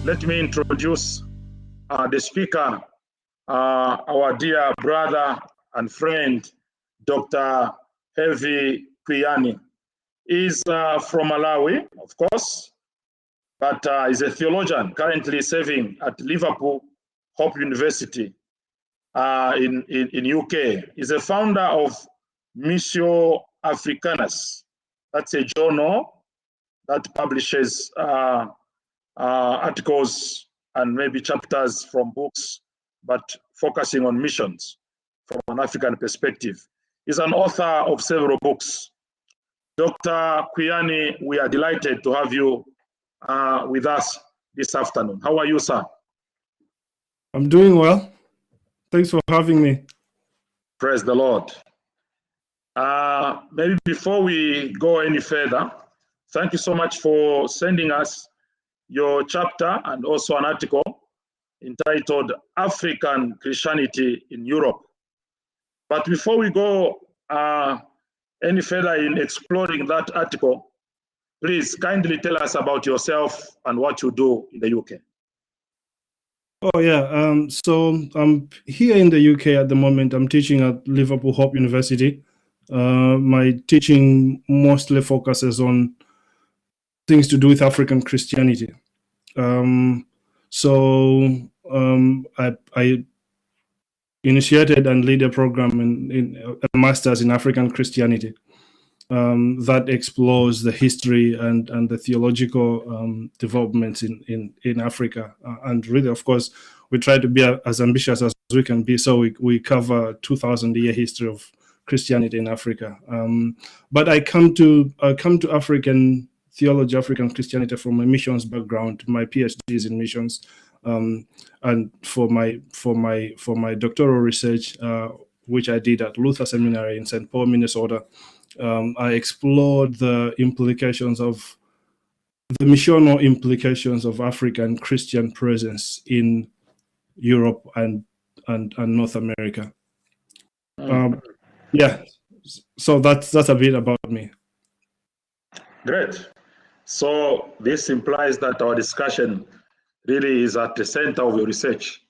let me introduce the speaker, our dear brother and friend, Dr. Harvey Kwiyani. He's from Malawi, of course, but he's a theologian currently serving at Liverpool Hope University in UK. He's a founder of Missio Africanus. That's a journal that publishes articles and maybe chapters from books, but focusing on missions from an African perspective. He's an author of several books. Dr. Kwiyani, we are delighted to have you with us this afternoon. How are you, sir? I'm doing well. Thanks for having me. Praise the Lord. Maybe before we go any further, thank you so much for sending us your chapter and also an article entitled African Christianity in Europe. But before we go any further in exploring that article, please kindly tell us about yourself and what you do in the UK. Oh, yeah. So I'm here in the UK at the moment. I'm teaching at Liverpool Hope University. My teaching mostly focuses on things to do with African Christianity. I initiated and lead a program in a master's in African Christianity that explores the history and the theological developments in Africa. And really, of course, we try to be as ambitious as we can be. So we cover 2,000-year history of Christianity in Africa. But I come to African theology, African Christianity from a missions background. My PhD is in missions. And for my doctoral research, which I did at Luther Seminary in St. Paul, Minnesota, I explored the missional implications of African Christian presence in Europe and North America. Yeah, so that's a bit about me. Great. So this implies that our discussion really is at the center of your research.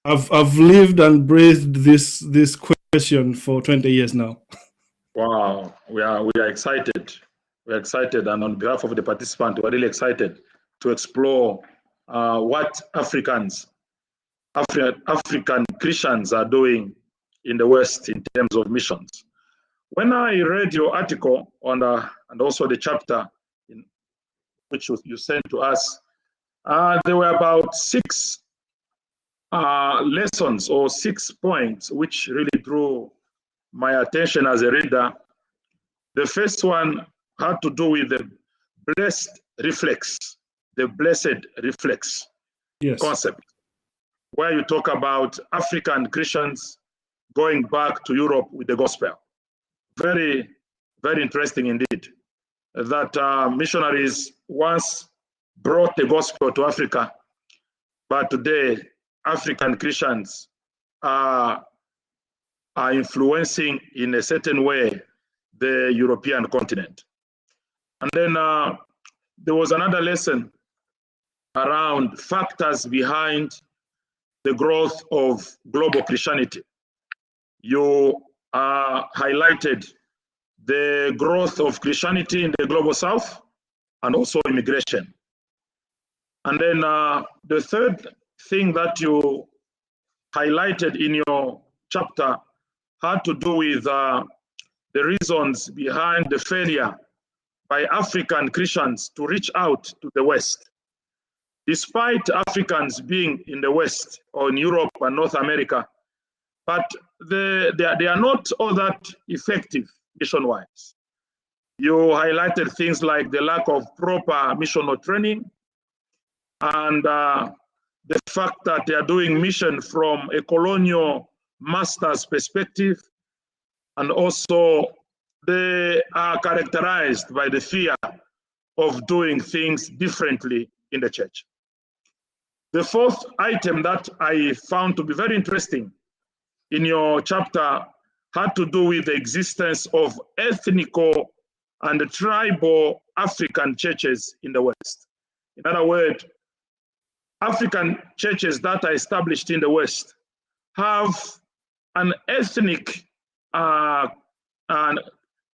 I've lived and breathed this question for 20 years now. Wow, we are excited. We're excited, and on behalf of the participants, we're really excited to explore what African Christians are doing in the West in terms of missions. When I read your article on and also the chapter which you sent to us, there were about 6 lessons or 6 points which really drew my attention as a reader. The first one had to do with the blessed reflex, the blessed reflex concept, where you talk about African Christians going back to Europe with the gospel. Very, very interesting indeed, that missionaries once brought the gospel to Africa, but today African Christians are influencing in a certain way the European continent. And then there was another lesson around factors behind the growth of global Christianity. You highlighted the growth of Christianity in the global South and also immigration. And then the third thing that you highlighted in your chapter had to do with the reasons behind the failure by African Christians to reach out to the West. Despite Africans being in the West or in Europe and North America, but they are not all that effective mission-wise. You highlighted things like the lack of proper missional training and the fact that they are doing mission from a colonial master's perspective, and also they are characterized by the fear of doing things differently in the church. The fourth item that I found to be very interesting in your chapter had to do with the existence of ethnical and tribal African churches in the West. In other words, African churches that are established in the West have an ethnic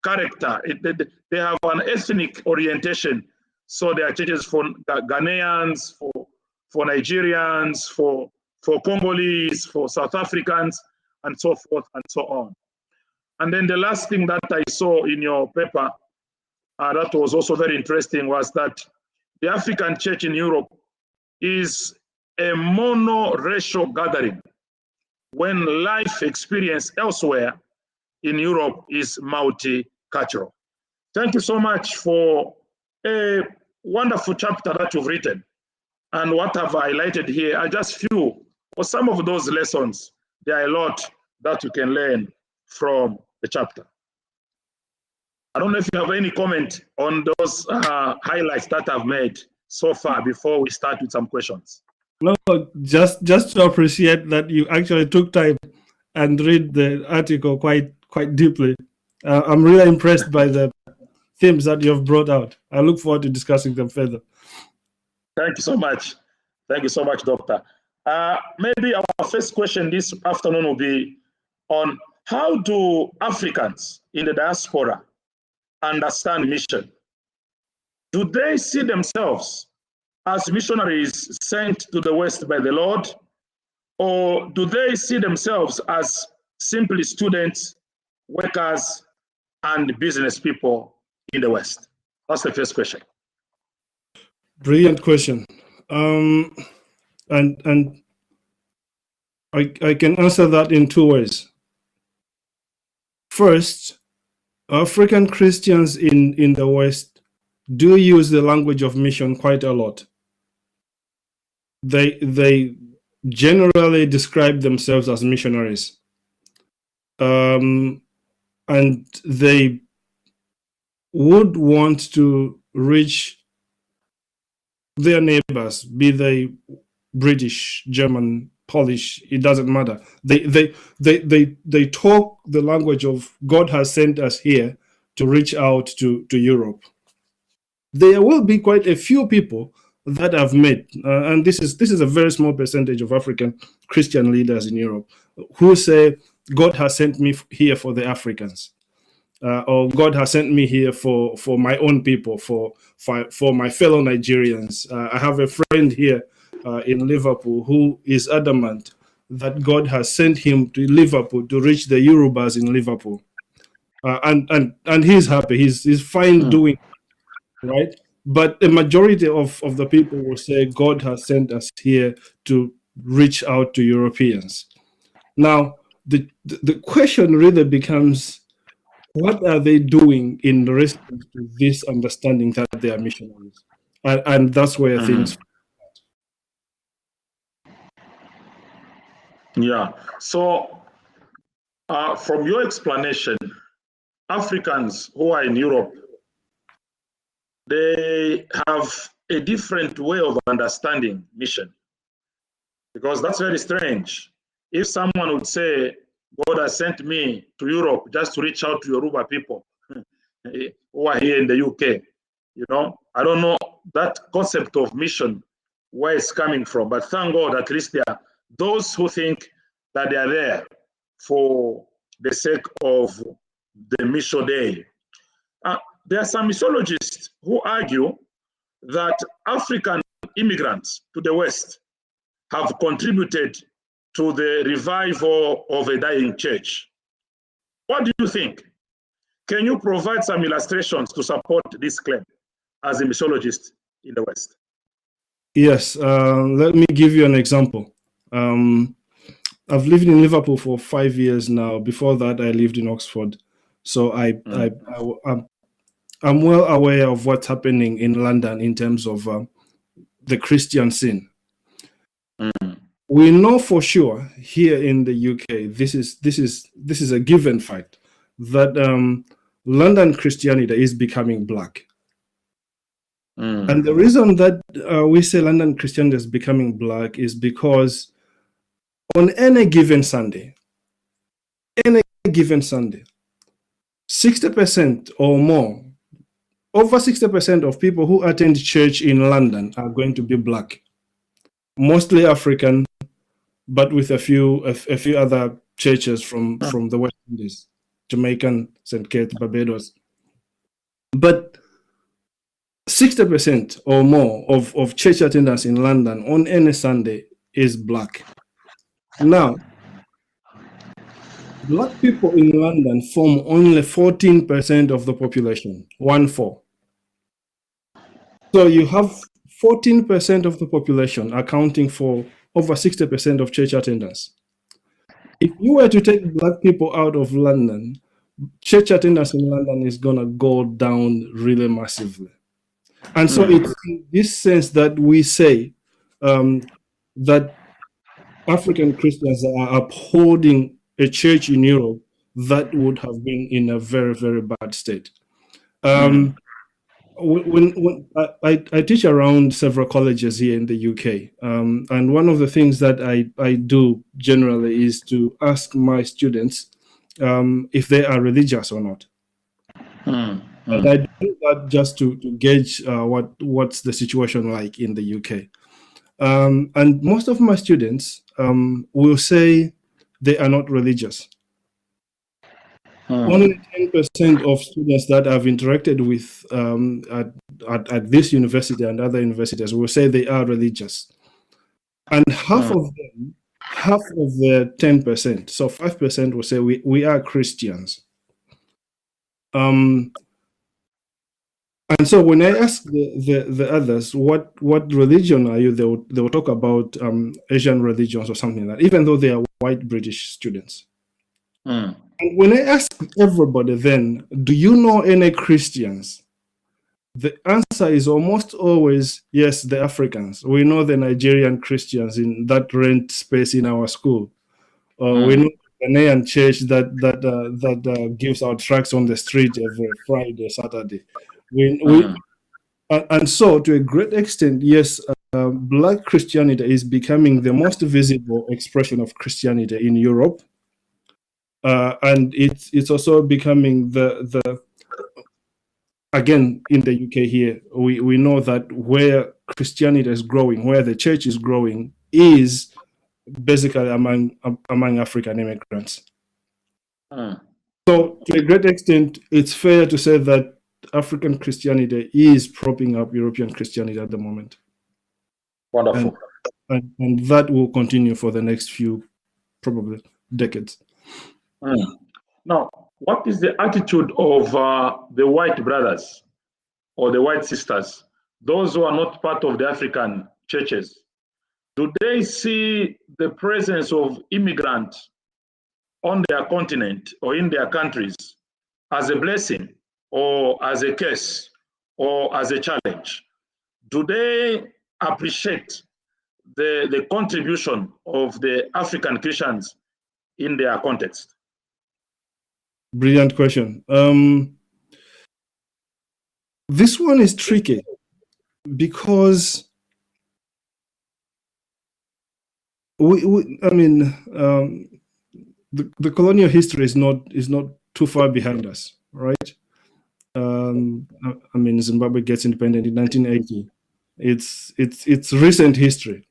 character. They have an ethnic orientation. So there are churches for Ghanaians, for Nigerians, for Congolese, for South Africans, and so forth and so on. And then the last thing that I saw in your paper that was also very interesting was that the African church in Europe is a mono-racial gathering when life experience elsewhere in Europe is multicultural. Thank you so much for a wonderful chapter that you've written. And what I've highlighted here are just few or some of those lessons. There are a lot that you can learn from the chapter. I don't know if you have any comment on those highlights that I've made so far before we start with some questions. No, just to appreciate that you actually took time and read the article quite deeply. I'm really impressed by the themes that you've brought out. I look forward to discussing them further. Thank you so much. Thank you so much, Doctor. Maybe our first question this afternoon will be on how do Africans in the diaspora understand mission? Do they see themselves as missionaries sent to the West by the Lord? Or do they see themselves as simply students, workers, and business people in the West? That's the first question. Brilliant question. And I can answer that in two ways. First, African Christians in the West do use the language of mission quite a lot. They generally describe themselves as missionaries. And they would want to reach their neighbors, be they British, German, Polish, it doesn't matter. They talk the language of God has sent us here to reach out to Europe. There will be quite a few people that I've met, and this is a very small percentage of African Christian leaders in Europe who say God has sent me here for the Africans, or God has sent me here for my own people, for my fellow Nigerians. I have a friend here in Liverpool who is adamant that God has sent him to Liverpool to reach the Yorubas in Liverpool, and he's happy. He's fine doing it, right? But the majority of the people will say God has sent us here to reach out to Europeans. Now, the question really becomes, what are they doing in response to this understanding that they are missionaries? And that's where things. Yeah. So, from your explanation, Africans who are in Europe, they have a different way of understanding mission, because that's very strange. If someone would say, God has sent me to Europe just to reach out to Yoruba people who are here in the UK, I don't know that concept of mission, where it's coming from, but thank God at least there are those who think that they are there for the sake of the mission day. There are some missiologists who argue that African immigrants to the West have contributed to the revival of a dying church. What do you think? Can you provide some illustrations to support this claim as a missiologist in the West? Yes, let me give you an example. I've lived in Liverpool for 5 years now. Before that, I lived in Oxford. So I'm well aware of what's happening in London in terms of the Christian scene. We know for sure here in the UK, this is a given fact that London Christianity is becoming black. And the reason that we say London Christianity is becoming black is because on any given Sunday, 60% or more over 60% of people who attend church in London are going to be Black, mostly African, but with a few other churches from the West Indies, Jamaican, St. Kitts, Barbados. But 60% or more of church attendance in London on any Sunday is Black. Now, Black people in London form only 14% of the population, 14. So you have 14% of the population accounting for over 60% of church attendance. If you were to take Black people out of London, church attendance in London is going to go down really massively. And so it's in this sense that we say that African Christians are upholding a church in Europe that would have been in a very, very bad state. When I teach around several colleges here in the UK, and one of the things that I do generally is to ask my students if they are religious or not. And I do that just to gauge what's the situation like in the UK. And most of my students will say they are not religious. Only 10% of students that I've interacted with at this university and other universities will say they are religious. And half of the 10%, so 5% will say we are Christians. And so when I ask the others, what religion are you, they will talk about Asian religions or something like that, even though they are white British students. And when I ask everybody then, do you know any Christians? The answer is almost always, yes, the Africans. We know the Nigerian Christians in that rent space in our school. We know the Ghanaian church that gives out tracts on the street every Friday, Saturday. And so, to a great extent, yes, Black Christianity is becoming the most visible expression of Christianity in Europe, and it's also becoming the again in the UK here. We know that where Christianity is growing, where the church is growing, is basically among African immigrants. So, to a great extent, it's fair to say that African Christianity is propping up European Christianity at the moment. Wonderful. And that will continue for the next few, probably, decades. Now, what is the attitude of the white brothers or the white sisters, those who are not part of the African churches? Do they see the presence of immigrants on their continent or in their countries as a blessing, or as a curse, or as a challenge? Do they appreciate the contribution of the African Christians in their context? Brilliant question. This one is tricky because the colonial history is not too far behind us, right? Zimbabwe gets independent in 1980. It's recent history.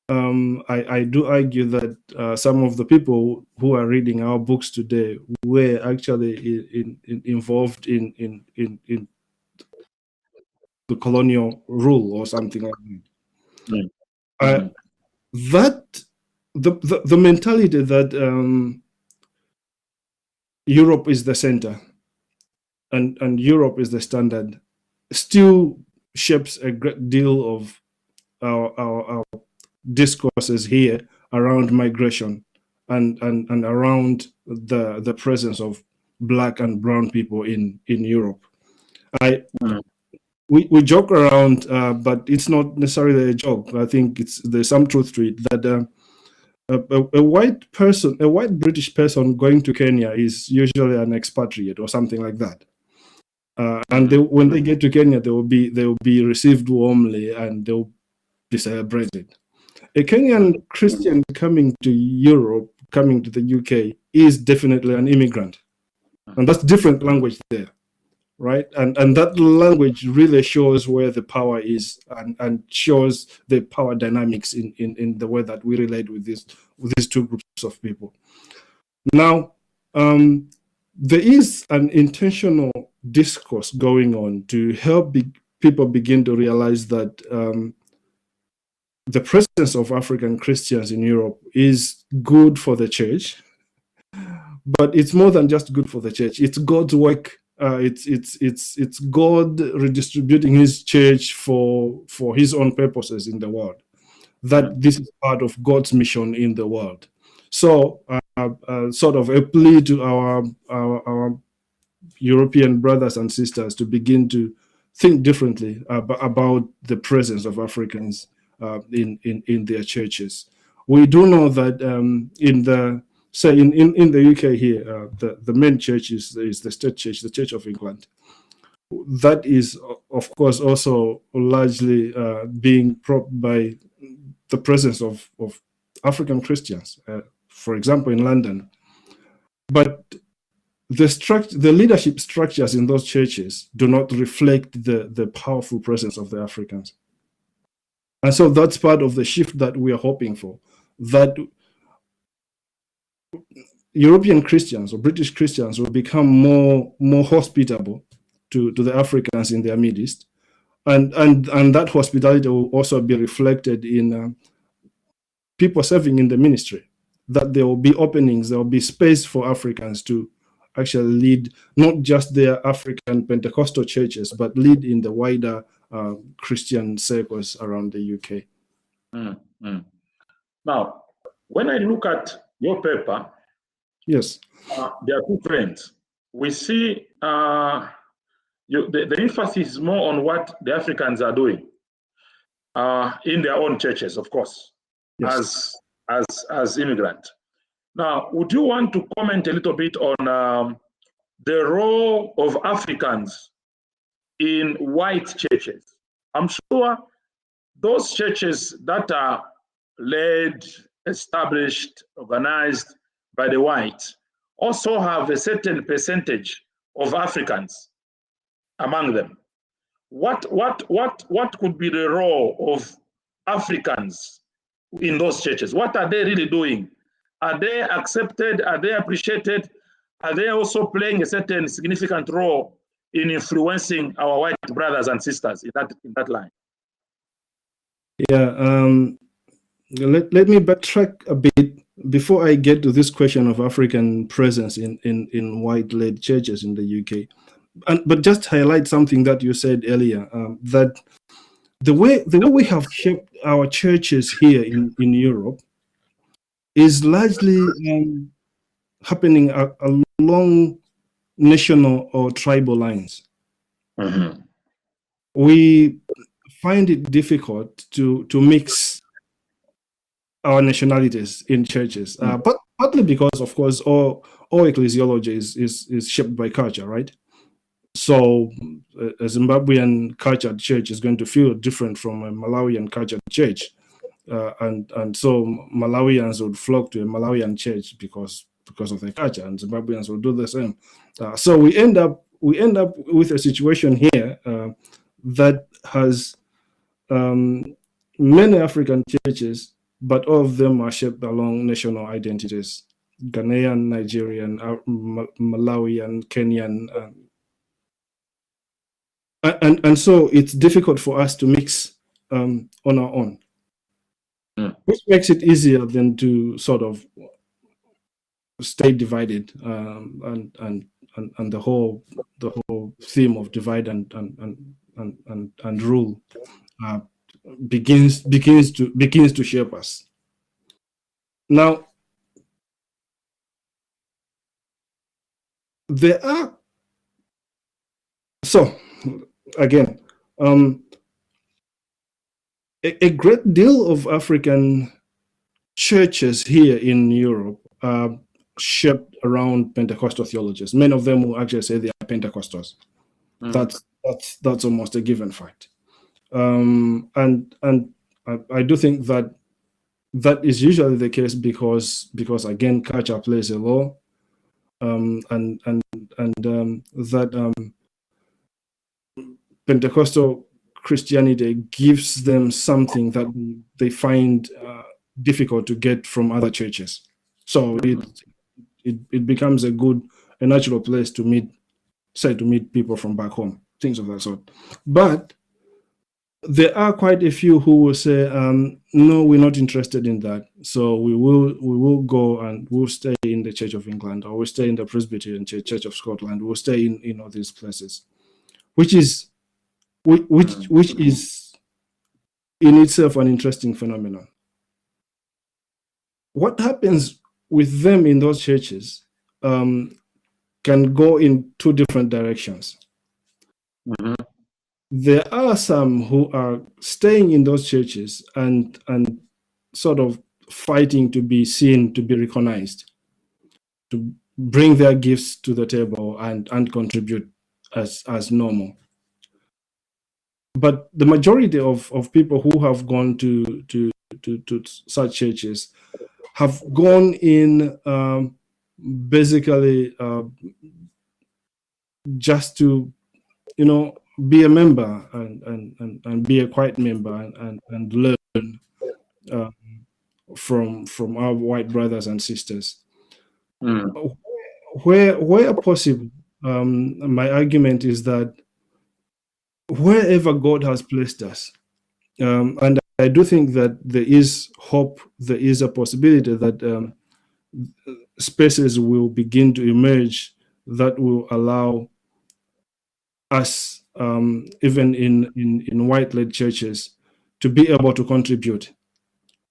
I do argue that some of the people who are reading our books today were actually involved in the colonial rule or something like that. That the mentality that Europe is the center and Europe is the standard still shapes a great deal of our discourses here around migration and around the presence of Black and brown people in Europe. We joke around, but it's not necessarily a joke. I think there's some truth to it that a white British person going to Kenya is usually an expatriate or something like that. And when they get to Kenya, they will be received warmly and they'll be celebrated. A Kenyan Christian coming to Europe, coming to the UK, is definitely an immigrant, and that's different language there. right? And that language really shows where the power is, and shows the power dynamics in the way that we relate with these two groups of people. Now, there is an intentional discourse going on to help people begin to realize that the presence of African Christians in Europe is good for the church, but it's more than just good for the church. It's God's work. It's God redistributing His church for His own purposes in the world. That this is part of God's mission in the world. So, sort of a plea to our European brothers and sisters to begin to think differently about the presence of Africans in their churches. We do know that in the UK here, the main church is the state church, the Church of England. That is, of course, also largely being propped by the presence of African Christians, for example, in London. But the leadership structures in those churches do not reflect the powerful presence of the Africans. And so that's part of the shift that we are hoping for, that European Christians or British Christians will become more hospitable to the Africans in their midst. And that hospitality will also be reflected in people serving in the ministry, that there will be openings, there will be space for Africans to actually lead not just their African Pentecostal churches, but lead in the wider Christian circles around the UK. Now, when I look at your paper, yes, there are two trends. We see the emphasis is more on what the Africans are doing in their own churches, of course, yes, as immigrants. Now, would you want to comment a little bit on the role of Africans in white churches? I'm sure those churches that are led, established, organized by the whites also have a certain percentage of Africans among them. What could be the role of Africans in those churches? What are they really doing? Are they accepted? Are they appreciated? Are they also playing a certain significant role in influencing our white brothers and sisters in that line? Yeah, let me backtrack a bit before I get to this question of African presence in white-led churches in the UK. But just highlight something that you said earlier, that the way we have shaped our churches here in Europe is largely happening along national or tribal lines. Mm-hmm. We find it difficult to mix our nationalities in churches, but partly because, of course, all ecclesiology is shaped by culture, right? So a Zimbabwean cultured church is going to feel different from a Malawian cultured church. And so Malawians would flock to a Malawian church because of their culture, and Zimbabweans will do the same. So we end up with a situation here that has many African churches, but all of them are shaped along national identities: Ghanaian, Nigerian, Malawian, Kenyan, and so it's difficult for us to mix on our own. Which makes it easier than to sort of stay divided, and the whole theme of divide and rule begins to shape us. Now, there are, so again, a great deal of African churches here in Europe are shaped around Pentecostal theologies. Many of them will actually say they are Pentecostals. That's almost a given fact. And I do think that is usually the case because again, culture plays a role, and that Pentecostal Christianity gives them something that they find difficult to get from other churches. So it becomes a natural place to meet people from back home, things of that sort. But there are quite a few who will say, no, we're not interested in that. So we will go and we'll stay in the Church of England, or we'll stay in the Presbyterian Church of Scotland. We'll stay in all these places, which is in itself an interesting phenomenon. What happens with them in those churches can go in two different directions. Mm-hmm. There are some who are staying in those churches and sort of fighting to be seen, to be recognized, to bring their gifts to the table and contribute as normal. But the majority of people who have gone to such churches have gone in basically just to, be a member and be a quiet member and learn from our white brothers and sisters. Where possible, my argument is that wherever God has placed us, and I do think that there is hope, there is a possibility that spaces will begin to emerge that will allow us, even in white-led churches, to be able to contribute,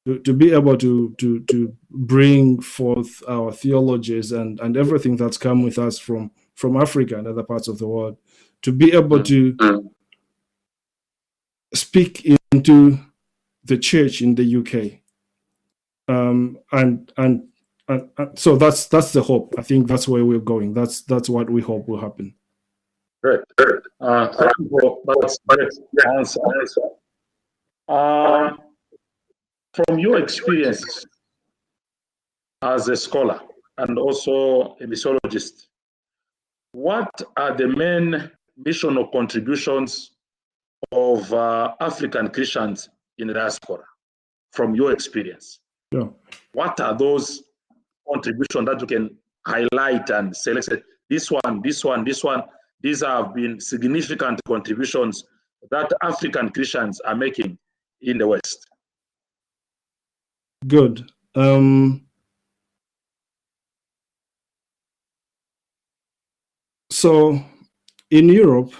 to be able to bring forth our theologies and everything that's come with us from Africa and other parts of the world, to be able to speak into the church in the UK, and so that's the hope. I think that's where we're going. That's what we hope will happen. Great. Thank you for that answer. From your experience as a scholar and also a missiologist, what are the main missional contributions of African Christians in the diaspora, from your experience? Yeah. What are those contributions that you can highlight and say, let's say, this one, these have been significant contributions that African Christians are making in the West? Good. So in Europe,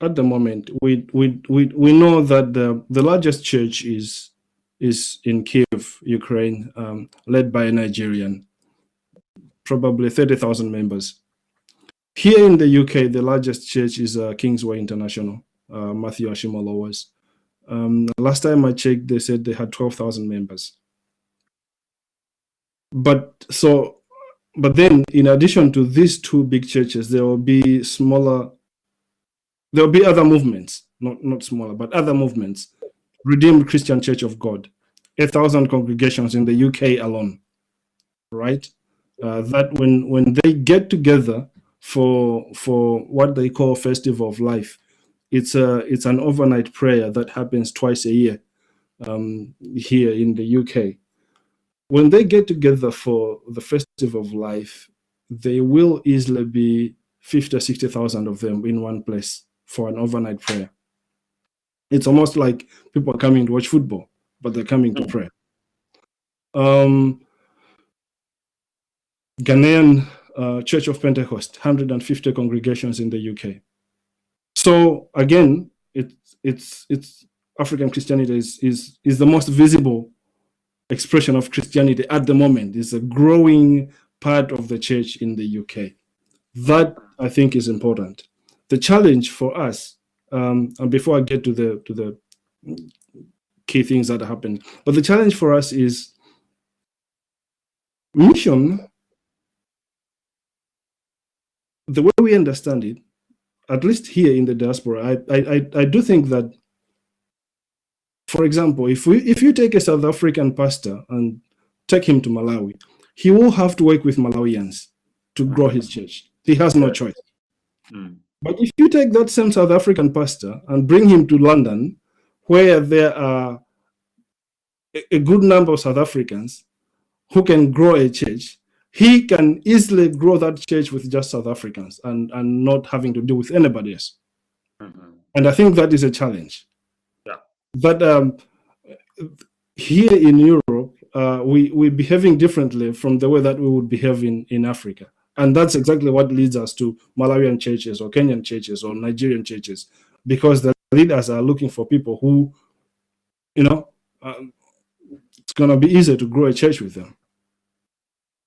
at the moment, we know that the largest church is in Kiev, Ukraine, led by a Nigerian, probably 30,000 members. Here in the UK, the largest church is Kingsway International, Matthew Ashimolowo's. Last time I checked, they said they had 12,000 members. But then, in addition to these two big churches, there will be other movements, not smaller, but other movements. Redeemed Christian Church of God, 1,000 congregations in the UK alone, right? That when they get together for what they call Festival of Life, it's an overnight prayer that happens twice a year here in the UK. When they get together for the Festival of Life, there will easily be 50 or 60,000 of them in one place for an overnight prayer. It's almost like people are coming to watch football, but they're coming to pray. Ghanaian Church of Pentecost, 150 congregations in the UK. So again, it's African Christianity is the most visible expression of Christianity at the moment. It's a growing part of the church in the UK. That, I think, is important. The challenge for us, and before I get to the key things that happen, but the challenge for us is mission. The way we understand it, at least here in the diaspora, I do think that, for example, if you take a South African pastor and take him to Malawi, he will have to work with Malawians to grow his church. He has no choice. But if you take that same South African pastor and bring him to London, where there are a good number of South Africans who can grow a church, he can easily grow that church with just South Africans and not having to do with anybody else. And I think that is a challenge. Yeah. But here in Europe, we're behaving differently from the way that we would behave in Africa. And that's exactly what leads us to Malawian churches or Kenyan churches or Nigerian churches, because the leaders are looking for people who, it's going to be easier to grow a church with them.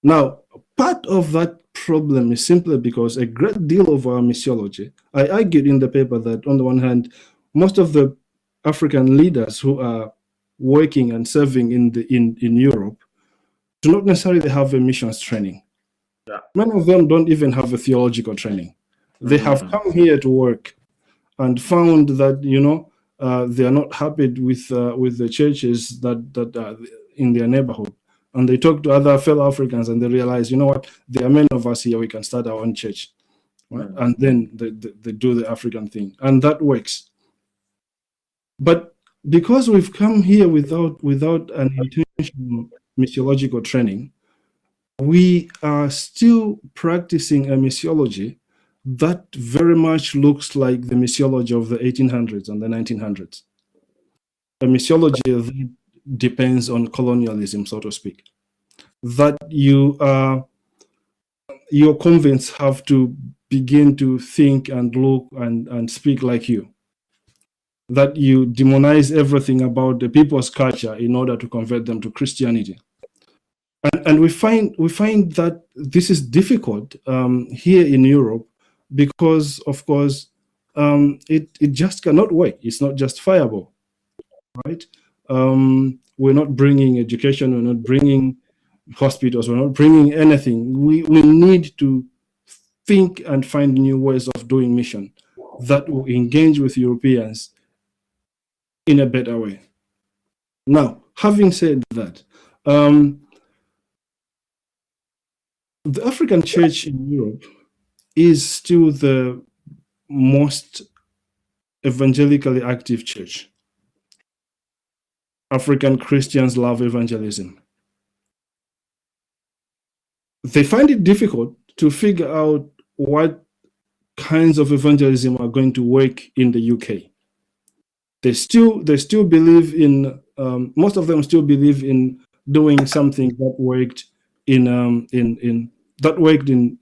Now, part of that problem is simply because a great deal of our missiology, I argued in the paper that on the one hand, most of the African leaders who are working and serving in Europe do not necessarily have a missions training. Yeah. Many of them don't even have a theological training. They have come here to work and found that they are not happy with the churches that are in their neighborhood. And they talk to other fellow Africans and they realize, you know what, there are many of us here, we can start our own church. Right? And then they do the African thing. And that works. But because we've come here without an intentional missiological training, we are still practicing a missiology that very much looks like the missiology of the 1800s and the 1900s. A missiology that depends on colonialism, so to speak. That your convents have to begin to think and look and speak like you. That you demonize everything about the people's culture in order to convert them to Christianity. And we find that this is difficult here in Europe because, of course, it just cannot work. It's not justifiable, right? We're not bringing education. We're not bringing hospitals. We're not bringing anything. We need to think and find new ways of doing mission that will engage with Europeans in a better way. Now, having said that, the African church in Europe is still the most evangelically active church. African Christians love evangelism. They find it difficult to figure out what kinds of evangelism are going to work in the UK. They still believe in, most of them still believe in doing something that worked in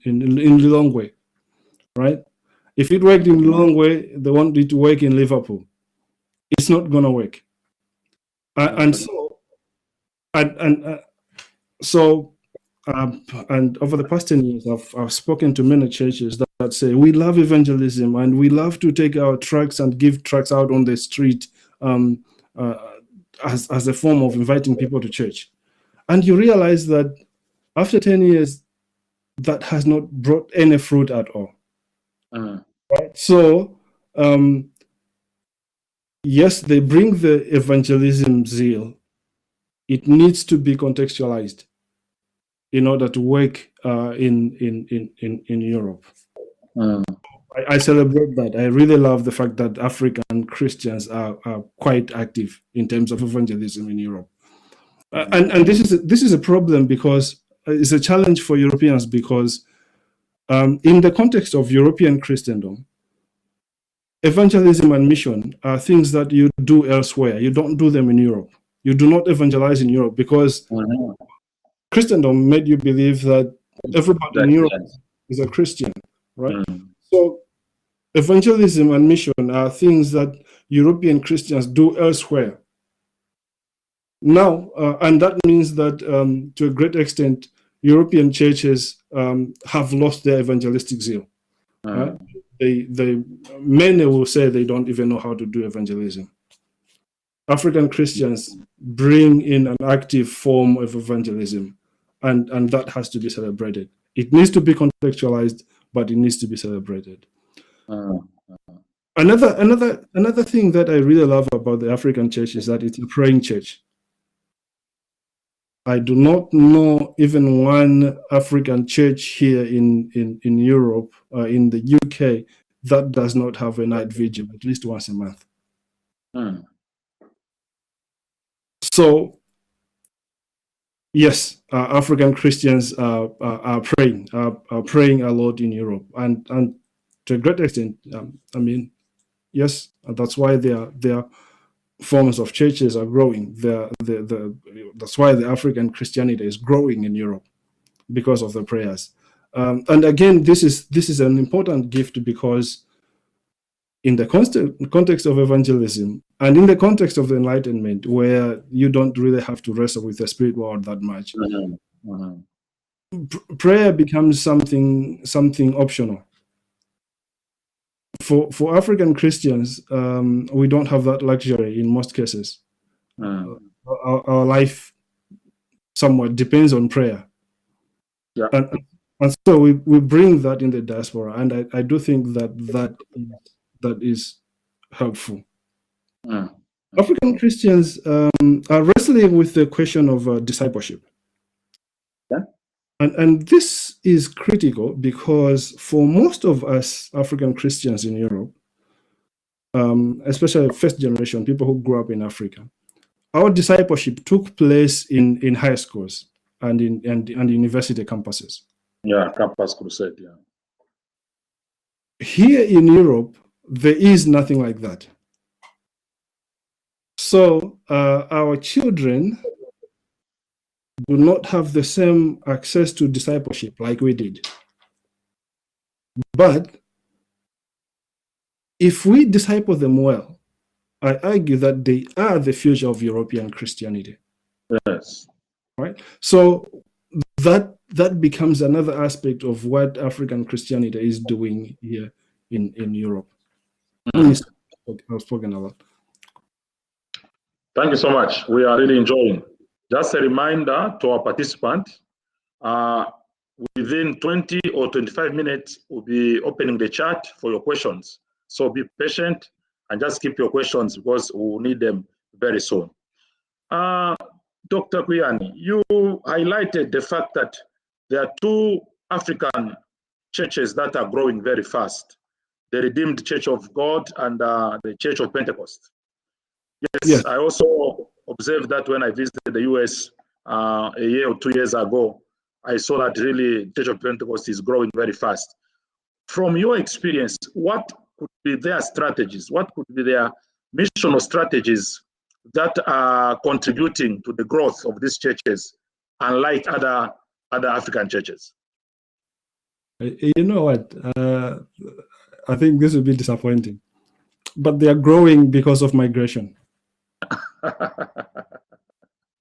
Lilongwe, right? If it worked in Lilongwe, they want it to work in Liverpool. It's not going to work. And over the past 10 years, I've spoken to many churches that say, we love evangelism and we love to take our tracts and give tracts out on the street as a form of inviting people to church. And you realize that after 10 years, that has not brought any fruit at all. Right? So, yes, they bring the evangelism zeal. It needs to be contextualized in order to work in Europe. I celebrate that. I really love the fact that African Christians are quite active in terms of evangelism in Europe. And this is a problem because it's a challenge for Europeans because in the context of European Christendom, evangelism and mission are things that you do elsewhere. You don't do them in Europe. You do not evangelize in Europe because Christendom made you believe that everybody in Europe is a Christian, right? So evangelism and mission are things that European Christians do elsewhere. Now, and that means that to a great extent, European churches have lost their evangelistic zeal. Right? Many will say they don't even know how to do evangelism. African Christians bring in an active form of evangelism, and that has to be celebrated. It needs to be contextualized, but it needs to be celebrated. Another thing that I really love about the African church is that it's a praying church. I do not know even one African church here in Europe, in the UK, that does not have a night vigil at least once a month. So, yes, African Christians are praying a lot in Europe, and to a great extent, I mean, yes, that's why their forms of churches are growing. That's why the African Christianity is growing in Europe, because of the prayers. And again, this is an important gift, because in the context of evangelism and in the context of the Enlightenment, where you don't really have to wrestle with the spirit world that much, prayer becomes something optional. For African Christians, we don't have that luxury in most cases. Our life somewhat depends on prayer. Yeah. And so we bring that in the diaspora, and I do think that is helpful. African Christians are wrestling with the question of discipleship. Yeah. And this is critical, because for most of us African Christians in Europe, especially first generation people who grew up in Africa, our discipleship took place in high schools and in university campuses. Yeah, campus crusade. Yeah. Here in Europe, there is nothing like that. So our children do not have the same access to discipleship like we did. But if we disciple them well, I argue that they are the future of European Christianity. Yes. Right? So that becomes another aspect of what African Christianity is doing here in Europe. I've spoken a lot. Thank you so much. We are really enjoying. Just a reminder to our participants, within 20 or 25 minutes, we'll be opening the chat for your questions. So be patient and just keep your questions, because we'll need them very soon. Dr. Kwiyani, you highlighted the fact that there are two African churches that are growing very fast: the Redeemed Church of God and the Church of Pentecost. Yes, I also observed that when I visited the US a year or 2 years ago. I saw that really Church of Pentecost is growing very fast. From your experience, what could be their strategies? What could be their missional strategies that are contributing to the growth of these churches, unlike other African churches? You know what? I think this will be disappointing, but they are growing because of migration.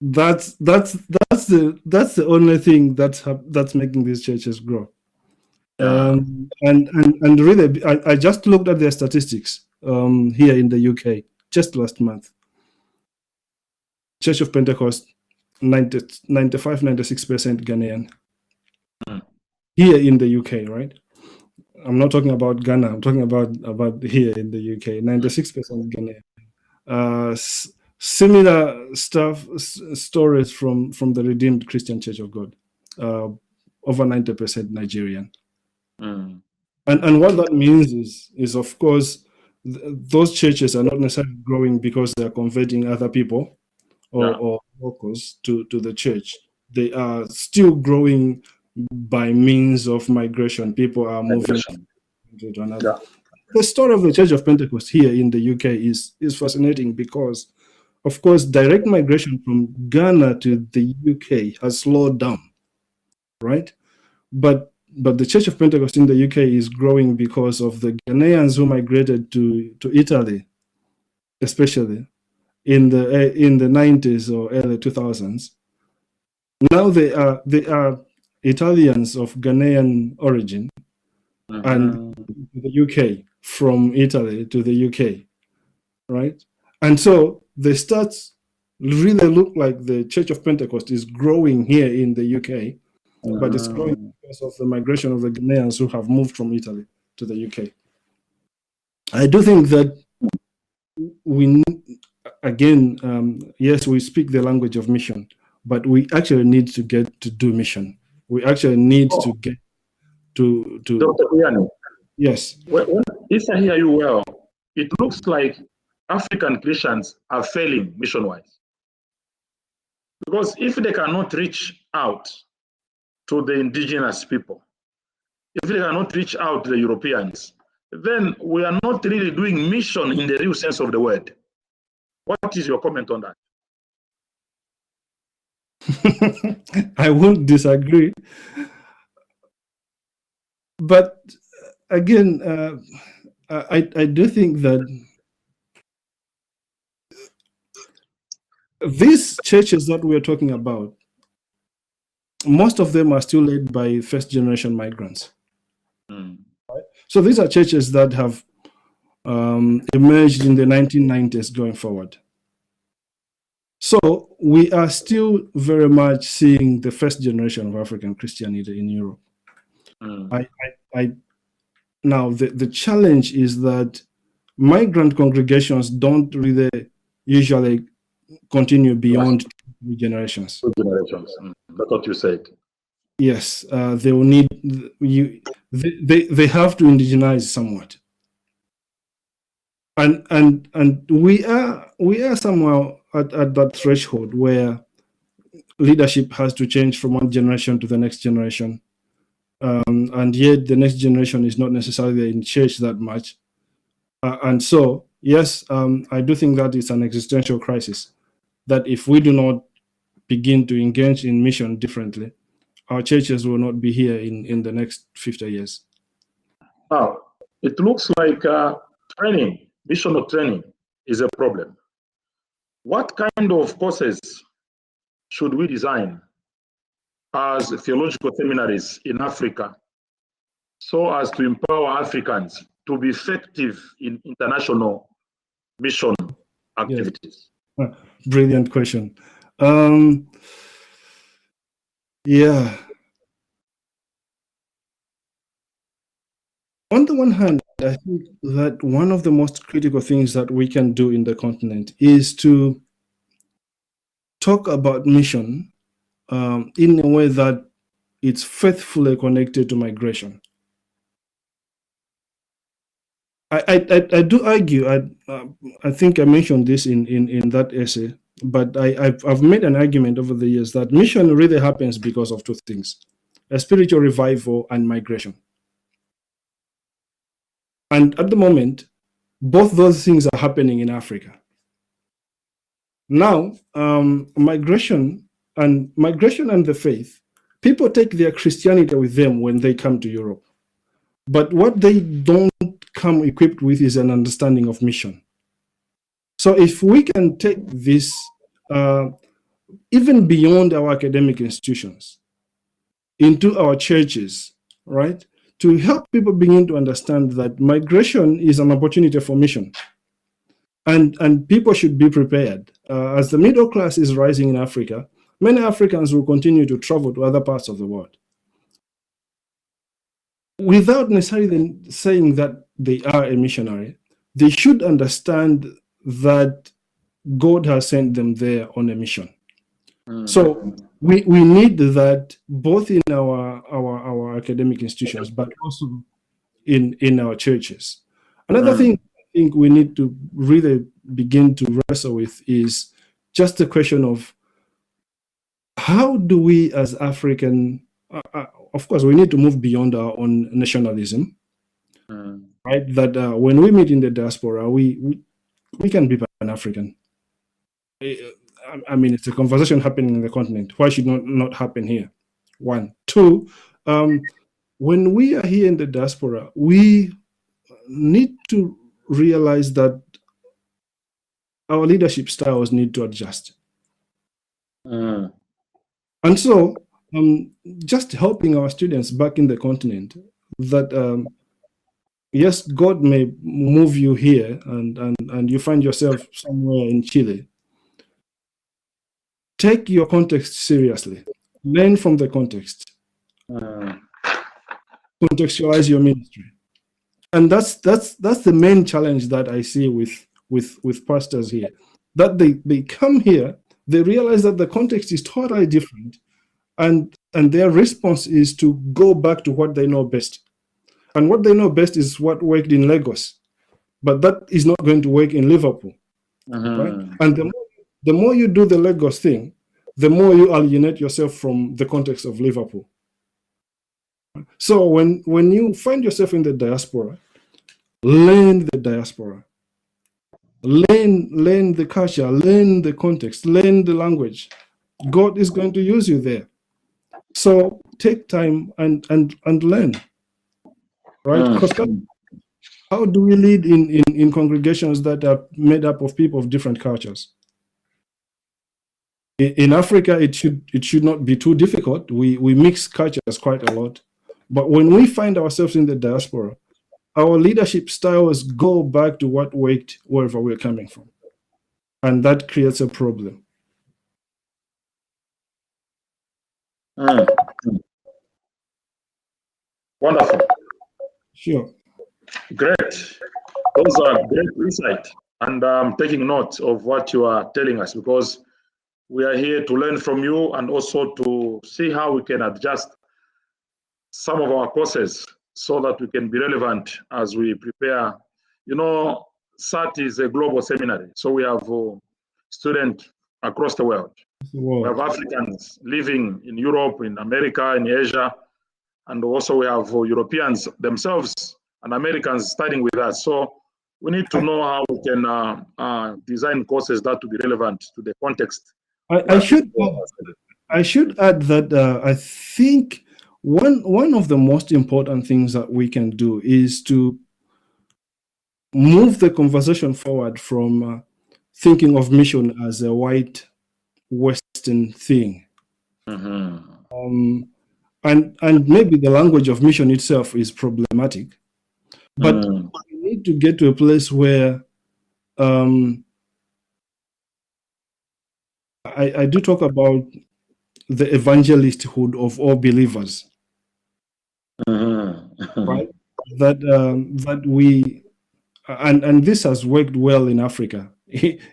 That's the only thing that's making these churches grow. And really, I just looked at their statistics here in the UK just last month. Church of Pentecost, 95-96% Ghanaian. Here in the UK, right? I'm not talking about Ghana. I'm talking about here in the UK, 96% Ghanaian. Similar stories from the Redeemed Christian Church of God, over 90% Nigerian. And what that means is of course, those churches are not necessarily growing because they are converting other people or locals to the church. They are still growing by means of migration. People are moving to another. Yeah. The story of the Church of Pentecost here in the UK is fascinating because, of course, direct migration from Ghana to the UK has slowed down, right? But the Church of Pentecost in the UK is growing because of the Ghanaians who migrated to Italy, especially in the 90s or early 2000s. Now they are Italians of Ghanaian origin and the UK, from Italy to the UK, right? And so they start really look like the Church of Pentecost is growing here in the UK, but it's growing because of the migration of the Ghanaians who have moved from Italy to the UK. I do think that we, again, yes, we speak the language of mission, but we actually need to get to do mission. We actually need to get to Dr. Kwiyani, yes. if I hear you well, it looks like African Christians are failing mission-wise. Because if they cannot reach out to the indigenous people, if they cannot reach out to the Europeans, then we are not really doing mission in the real sense of the word. What is your comment on that? I won't disagree. But again, I do think that these churches that we are talking about, most of them are still led by first-generation migrants. Mm. So these are churches that have emerged in the 1990s going forward. So we are still very much seeing the first generation of African Christianity in Europe. Mm. Now, the challenge is that migrant congregations don't really usually continue beyond 2 generations. 2 generations. That's what you said. Yes, they will need they have to indigenize somewhat, and we are somewhere at that threshold where leadership has to change from one generation to the next generation, and yet the next generation is not necessarily in church that much, and so yes, I do think that it's an existential crisis, that if we do not begin to engage in mission differently, our churches will not be here in the next 50 years. Now, it looks like training, missional training is a problem. What kind of courses should we design as theological seminaries in Africa so as to empower Africans to be effective in international mission activities? Yes. Brilliant question. Yeah. On the one hand, I think that one of the most critical things that we can do in the continent is to talk about mission in a way that it's faithfully connected to migration. I do argue, I think I mentioned this in that essay, but I've made an argument over the years that mission really happens because of 2 things: a spiritual revival and migration. And at the moment, both those things are happening in Africa. Now, migration and the faith, people take their Christianity with them when they come to Europe. But what they don't come equipped with is an understanding of mission. So if we can take this even beyond our academic institutions into our churches, right, to help people begin to understand that migration is an opportunity for mission. And people should be prepared. As the middle class is rising in Africa, many Africans will continue to travel to other parts of the world, without necessarily saying that they are a missionary. They should understand that God has sent them there on a mission. So we need that both in our academic institutions, but also in our churches. Another thing I think we need to really begin to wrestle with is just the question of how do we as African, of course, we need to move beyond our own nationalism, right? That when we meet in the diaspora, we can be Pan-African. I mean, it's a conversation happening in the continent. Why should not happen here? 1. 2, when we are here in the diaspora, we need to realize that our leadership styles need to adjust. And so, just helping our students back in the continent that, yes, God may move you here and you find yourself somewhere in Chile. Take your context seriously. Learn from the context. Contextualize your ministry. And that's the main challenge that I see with pastors here. That they come here, they realize that the context is totally different, and their response is to go back to what they know best. And what they know best is what worked in Lagos. But that is not going to work in Liverpool. Right? And the more you do the Lagos thing, the more you alienate yourself from the context of Liverpool. So when you find yourself in the diaspora, learn the diaspora. Learn the culture, learn the context, learn the language. God is going to use you there. So take time and learn. Right? Because how do we lead in congregations that are made up of people of different cultures? In Africa, it should not be too difficult. We mix cultures quite a lot. But when we find ourselves in the diaspora, our leadership styles go back to what worked wherever we're coming from. And that creates a problem. Wonderful. Sure. Great. Those are great insight. And I'm taking note of what you are telling us, because we are here to learn from you and also to see how we can adjust some of our courses so that we can be relevant as we prepare. You know, SAT is a global seminary, so we have students across the world. We have Africans living in Europe, in America, in Asia, and also we have Europeans themselves and Americans studying with us. So we need to know how we can design courses that will be relevant to the context. I should add that I think one of the most important things that we can do is to move the conversation forward from thinking of mission as a white Western thing. And maybe the language of mission itself is problematic, but we need to get to a place where I do talk about the evangelisthood of all believers, right? That we and this has worked well in Africa.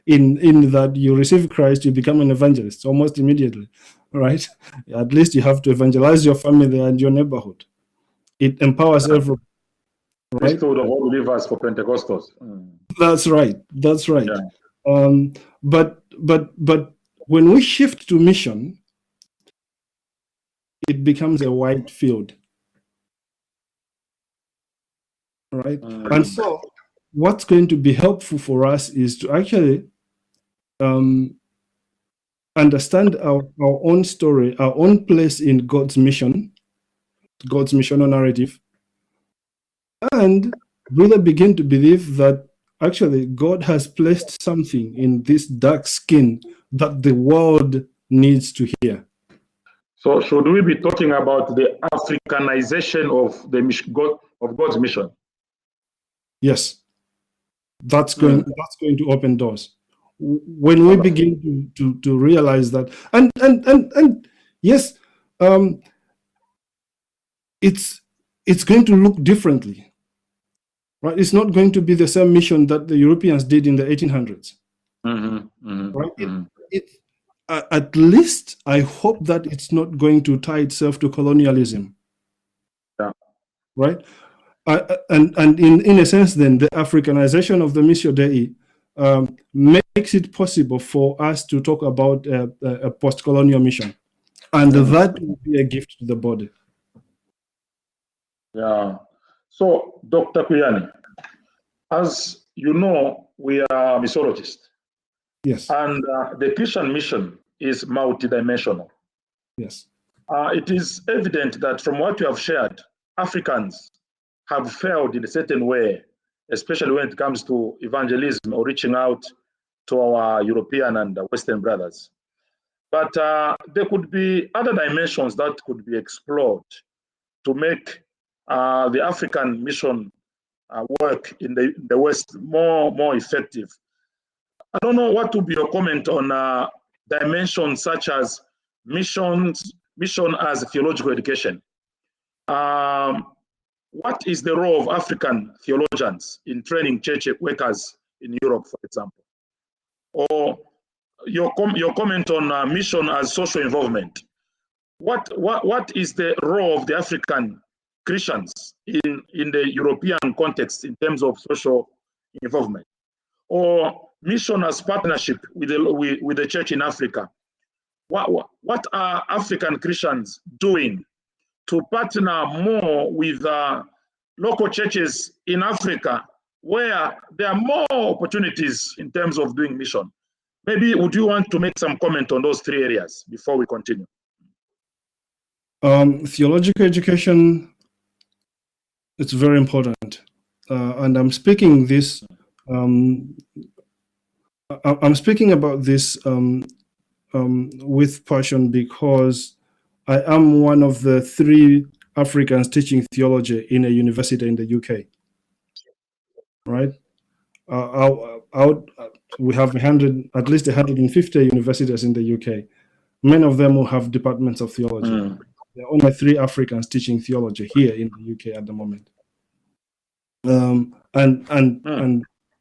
In that you receive Christ, you become an evangelist almost immediately, right? At least you have to evangelize your family and your neighborhood. It empowers everyone. Right? Priesthood of all believers for Pentecostals. That's right. That's right. Yeah. But when we shift to mission, it becomes a wide field, right? And so what's going to be helpful for us is to actually understand our own story, our own place in God's mission, God's missional narrative, and really begin to believe that actually God has placed something in this dark skin that the world needs to hear. So should we be talking about the Africanization of the God's mission? Yes. That's going to open doors. When we begin to realize that, and yes, it's going to look differently, right? It's not going to be the same mission that the Europeans did in the 1800s, right? At least I hope that it's not going to tie itself to colonialism, right? And in a sense, then the Africanization of the Missio Dei makes it possible for us to talk about a post-colonial mission, and that will be a gift to the body. Yeah. So, Dr. Kwiyani, as you know, we are missiologists. Yes. And the Christian mission is multidimensional. Yes. It is evident that from what you have shared, Africans have failed in a certain way, especially when it comes to evangelism or reaching out to our European and Western brothers. But there could be other dimensions that could be explored to make the African mission work in the West more effective. I don't know what would be your comment on dimensions such as mission as theological education. What is the role of African theologians in training church workers in Europe, for example? Or your comment on mission as social involvement. What is the role of the African Christians in the European context in terms of social involvement, or mission as partnership with the church in Africa. What are African Christians doing to partner more with local churches in Africa where there are more opportunities in terms of doing mission? Maybe would you want to make some comment on those three areas before we continue? Theological education, it's very important. And I'm speaking this, I'm speaking about this with passion because I am one of the 3 Africans teaching theology in a university in the UK. Right? We have at least 150 universities in the UK. Many of them will have departments of theology. There are only 3 Africans teaching theology here in the UK at the moment. So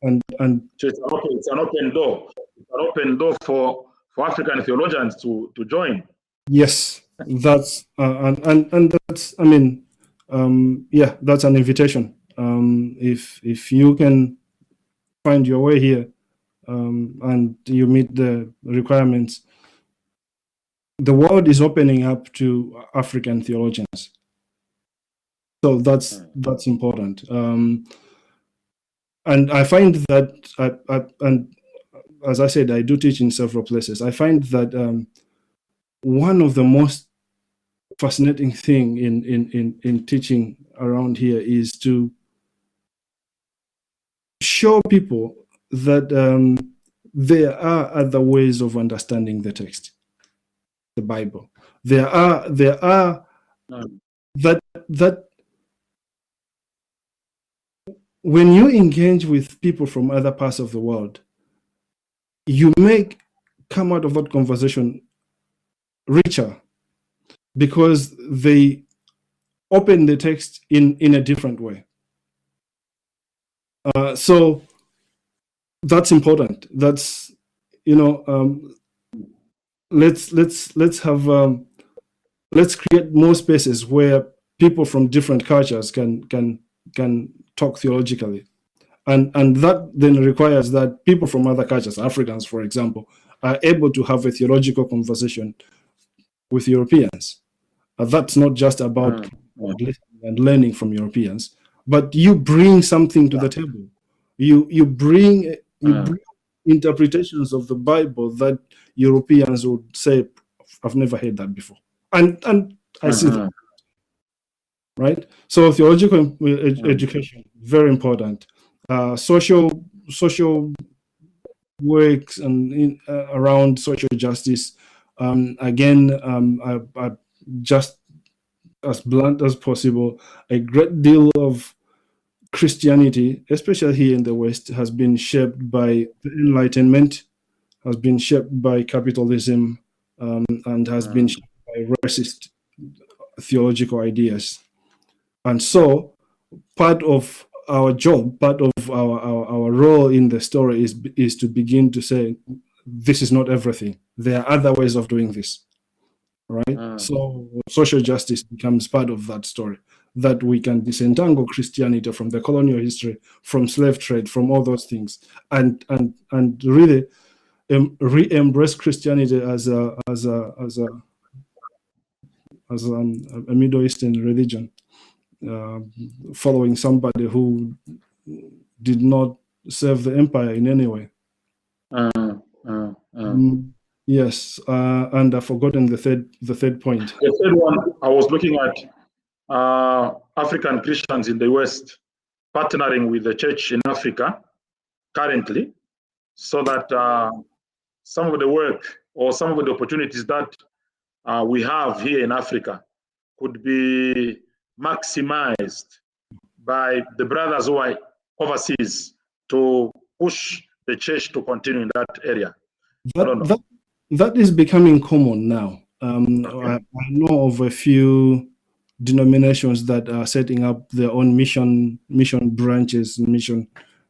it's an open door. It's an open door for African theologians to join. Yes, that's and that's, I mean, yeah, that's an invitation. If you can find your way here and you meet the requirements, the world is opening up to African theologians. So that's important. And I find that, and as I said, I do teach in several places. I find that one of the most fascinating thing in teaching around here is to show people that there are other ways of understanding the text, the Bible. There are that when you engage with people from other parts of the world, you may come out of that conversation richer because they open the text in a different way. So that's important. That's, you know, let's create more spaces where people from different cultures can talk theologically, and that then requires that people from other cultures, Africans for example, are able to have a theological conversation with Europeans. That's not just about listening and learning from Europeans, but you bring something to the table. You bring interpretations of the Bible that Europeans would say, "I've never heard that before," and I see that. Right? So theological education, very important. Social works and around social justice. Again, just as blunt as possible, a great deal of Christianity, especially here in the West, has been shaped by the Enlightenment, has been shaped by capitalism, and has been shaped by racist theological ideas. And so part of our job, part of our role in the story is to begin to say, this is not everything. There are other ways of doing this, right? So social justice becomes part of that story, that we can disentangle Christianity from the colonial history, from slave trade, from all those things, and really re-embrace Christianity as a Middle Eastern religion. Following somebody who did not serve the empire in any way. Yes, and I've forgotten the third point. The third one, I was looking at African Christians in the West partnering with the church in Africa currently, so that some of the work or some of the opportunities that we have here in Africa could be maximized by the brothers who are overseas to push the church to continue in that area. That is becoming common now. I know of a few denominations that are setting up their own mission branches, mission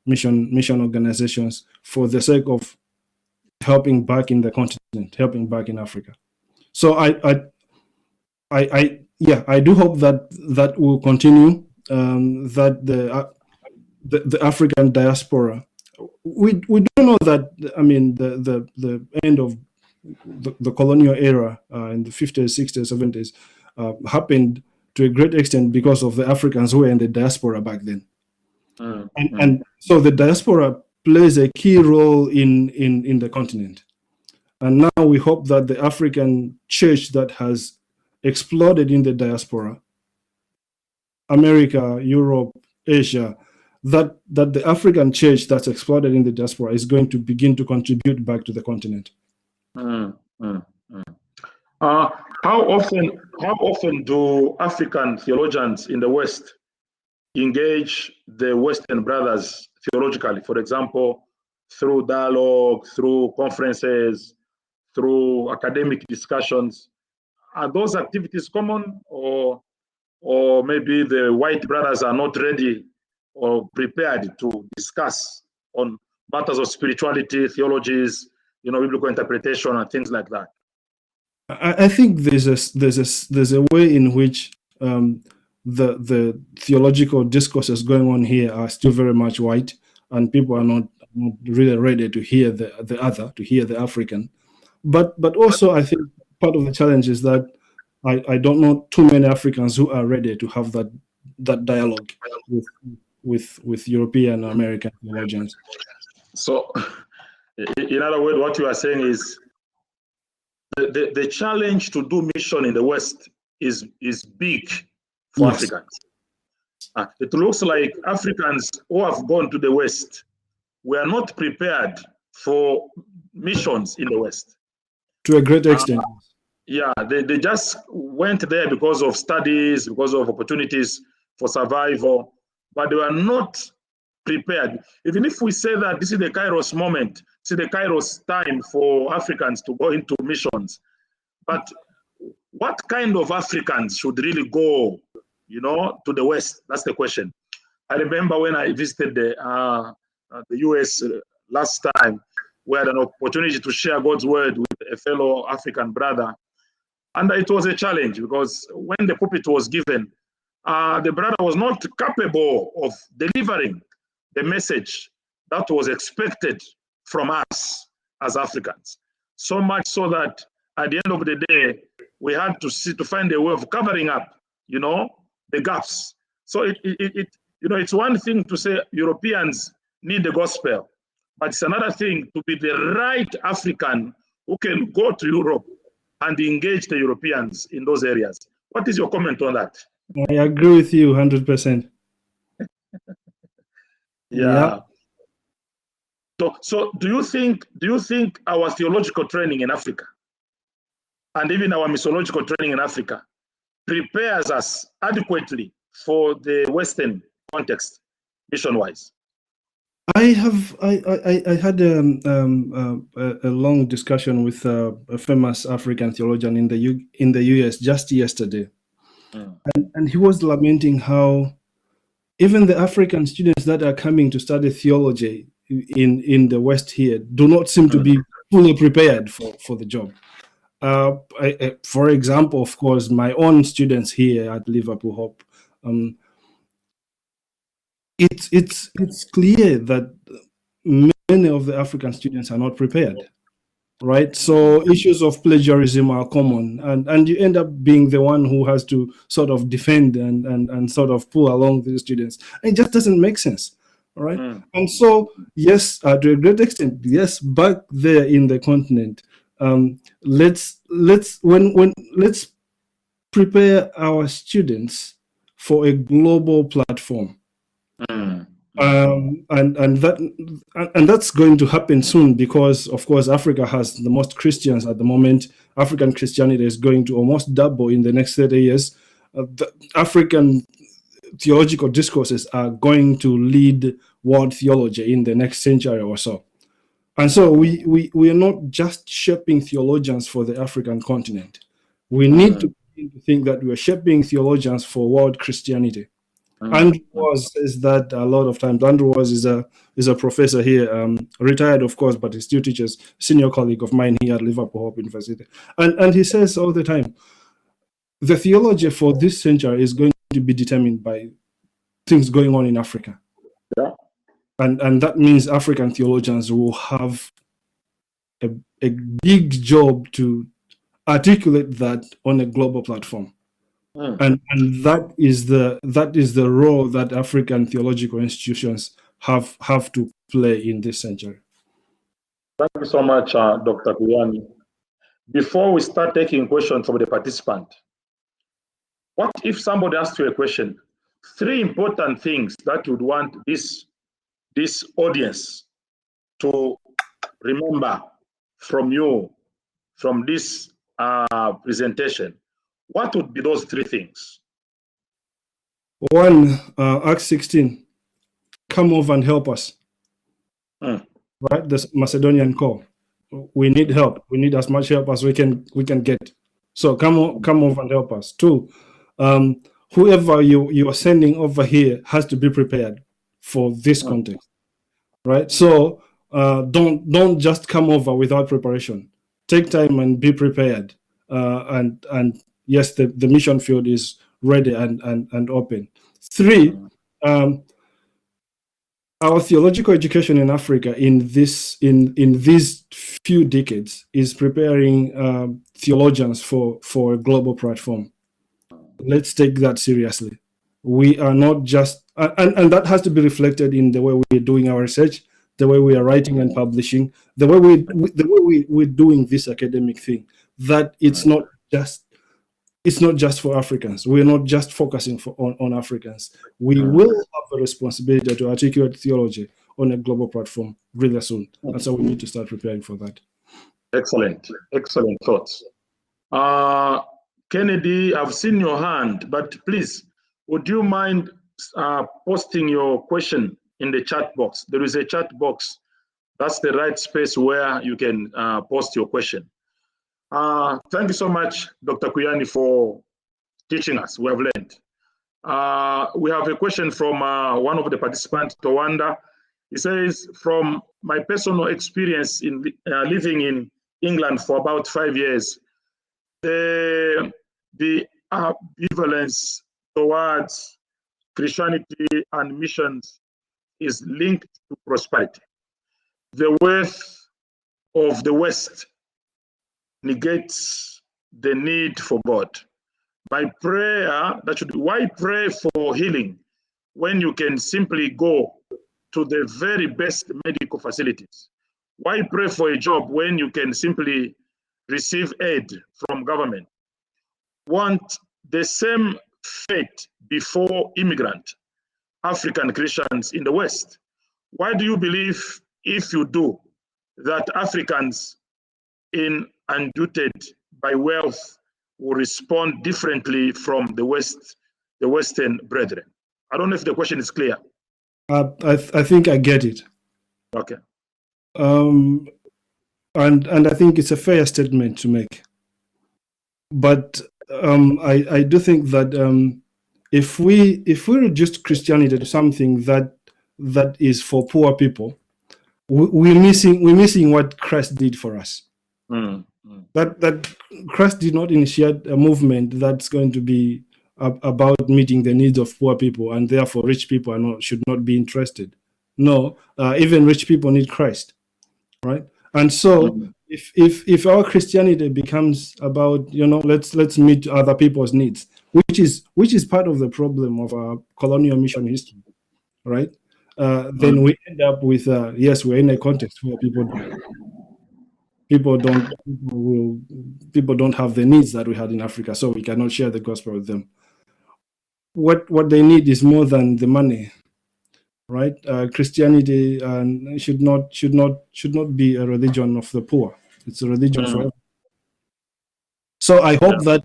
organizations for the sake of helping back in the continent, helping back in Africa. So yeah, I do hope that that will continue. That the African diaspora, we do know that, I mean, the end of the colonial era in the 50s, 60s, 70s happened to a great extent because of the Africans who were in the diaspora back then. And so the diaspora plays a key role in the continent. And now we hope that the African church that has exploded in the diaspora, America, Europe, Asia, that the African church that's exploded in the diaspora is going to begin to contribute back to the continent. How often do African theologians in the West engage the Western brothers theologically? For example, through dialogue, through conferences, through academic discussions. Are those activities common, or maybe the white brothers are not ready or prepared to discuss on matters of spirituality, theologies, biblical interpretation, and things like that? I think there's a way in which the theological discourses going on here are still very much white, and people are not really ready to hear the other, to hear the African. But also, I think part of the challenge is that I don't know too many Africans who are ready to have that dialogue with European or American theologians. So, in other words, what you are saying is the challenge to do mission in the West is big for yes. Africans. It looks like Africans who have gone to the West were not prepared for missions in the West. To a great extent. Yeah, they just went there because of studies, because of opportunities for survival, but they were not prepared. Even if we say that this is the Kairos moment, this is the Kairos time for Africans to go into missions, but what kind of Africans should really go, to the West? That's the question. I remember when I visited the US last time, we had an opportunity to share God's word with a fellow African brother. And it was a challenge because when the pulpit was given, the brother was not capable of delivering the message that was expected from us as Africans. So much so that at the end of the day, we had to find a way of covering up, the gaps. So it's one thing to say Europeans need the gospel, but it's another thing to be the right African who can go to Europe and engage the Europeans in those areas. What is your comment on that? I agree with you 100%. Yeah. So do you think our theological training in Africa and even our missiological training in Africa prepares us adequately for the Western context, mission-wise? I had a long discussion with a famous African theologian in the US just yesterday, and he was lamenting how even the African students that are coming to study theology in the West here do not seem to be fully prepared for the job. For example, of course, my own students here at Liverpool Hope, it's clear that many of the African students are not prepared, right? So issues of plagiarism are common, and you end up being the one who has to sort of defend and sort of pull along the students. It just doesn't make sense, right? And so, yes, to a great extent, yes, back there in the continent, let's prepare our students for a global platform. And that's going to happen soon because, of course, Africa has the most Christians at the moment. African Christianity is going to almost double in the next 30 years. The African theological discourses are going to lead world theology in the next century or so. And so we are not just shaping theologians for the African continent. We need to think that we are shaping theologians for world Christianity. Andrew Was says that a lot of times. Andrew Was is a professor here, retired of course, but he still teaches, senior colleague of mine here at Liverpool Hope University. And he says all the time, the theology for this century is going to be determined by things going on in Africa. Yeah. And that means African theologians will have a big job to articulate that on a global platform. And that is the role that African theological institutions have to play in this century. Thank you so much, Dr. Kwiyani. Before we start taking questions from the participant, what if somebody asks you a question? 3 important things that you would want this audience to remember from you, from this presentation. What would be those 3 things? 1, Acts 16, come over and help us. Right, the Macedonian call. We need help. We need as much help as we can get. So come over and help us. 2, whoever you are sending over here has to be prepared for this context, right? So don't just come over without preparation. Take time and be prepared. And yes, the mission field is ready and open. 3, our theological education in Africa in these few decades is preparing theologians for a global platform. Let's take that seriously. We are not just, and that has to be reflected in the way we're doing our research, the way we are writing and publishing, the way we're doing this academic thing. That it's not just for Africans. We're not just focusing on Africans. We will have a responsibility to articulate theology on a global platform really soon. And so we need to start preparing for that. Excellent thoughts. Kennedy, I've seen your hand, but please, would you mind posting your question in the chat box? There is a chat box. That's the right space where you can post your question. Thank you so much, Dr. Kwiyani, for teaching us. We have learned. We have a question from one of the participants, Tawanda. He says, from my personal experience in living in England for about 5 years, the ambivalence towards Christianity and missions is linked to prosperity. The wealth of the West negates the need for God. My prayer, that should be, why pray for healing when you can simply go to the very best medical facilities? Why pray for a job when you can simply receive aid from government? Want the same fate before immigrant African Christians in the West? Why do you believe, if you do, that Africans unduted by wealth will respond differently from the Western brethren? I don't know if the question is clear. I think I get it. Okay. And I think it's a fair statement to make. But I do think that if we reduce Christianity to something that is for poor people, we're missing what Christ did for us. That Christ did not initiate a movement that's going to be about meeting the needs of poor people, and therefore rich people should not be interested. No, even rich people need Christ, right? And so if our Christianity becomes about, let's meet other people's needs, which is part of the problem of our colonial mission history, right? Then we end up with yes, we're in a context where people don't have the needs that we had in Africa, so we cannot share the gospel with them. What they need is more than the money, right? Christianity should not be a religion of the poor. It's a religion for everyone. So I hope that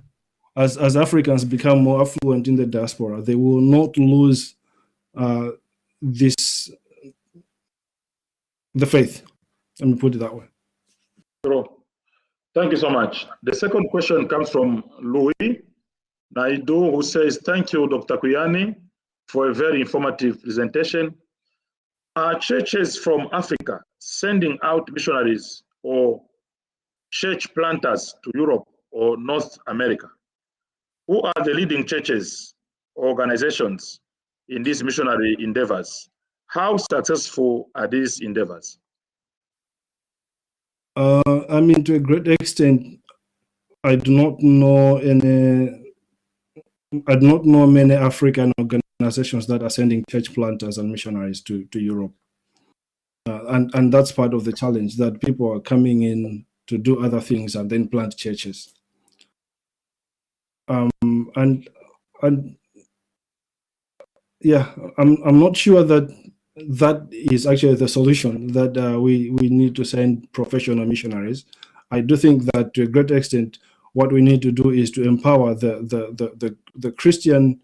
as Africans become more affluent in the diaspora, they will not lose the faith. Let me put it that way. True. Thank you so much. The second question comes from Louis Naidu, who says, thank you, Dr. Kwiyani, for a very informative presentation. Are churches from Africa sending out missionaries or, or church planters to Europe or North America? who are the leading churches, organizations in these missionary endeavors? How successful are these endeavors? I mean, to a great extent, I do not know many African organizations that are sending church planters and missionaries to Europe. And that's part of the challenge, that people are coming in to do other things and then plant churches. And yeah, I'm not sure that is actually the solution, that we need to send professional missionaries. I do think that to a great extent, what we need to do is to empower the Christian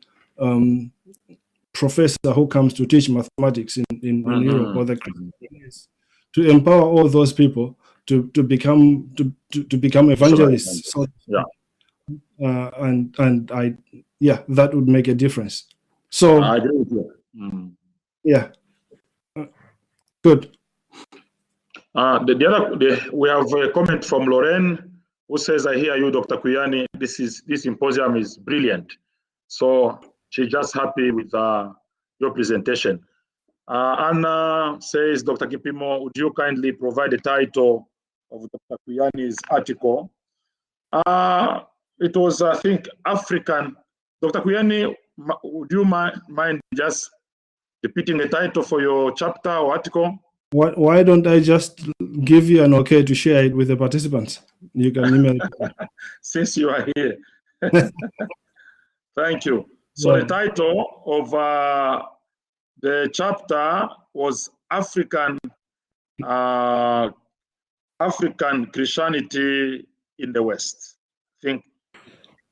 professor who comes to teach mathematics in Europe, or the Christian, to empower all those people to become evangelists. So, yeah. And that would make a difference. So I agree with you. Yeah, good. We have a comment from Lorraine, who says, "I hear you, Dr. Kwiyani. This symposium is brilliant." So she's just happy with your presentation. Anna says, "Dr. Kipimo, would you kindly provide the title of Dr. Kwiyani's article?" It was, I think, African. Dr. Kwiyani, would you mind just repeating the title for your chapter or article? Why don't I just give you an okay to share it with the participants? You can email it. Since you are here. Thank you. So the title of the chapter was African Christianity in the West. I think it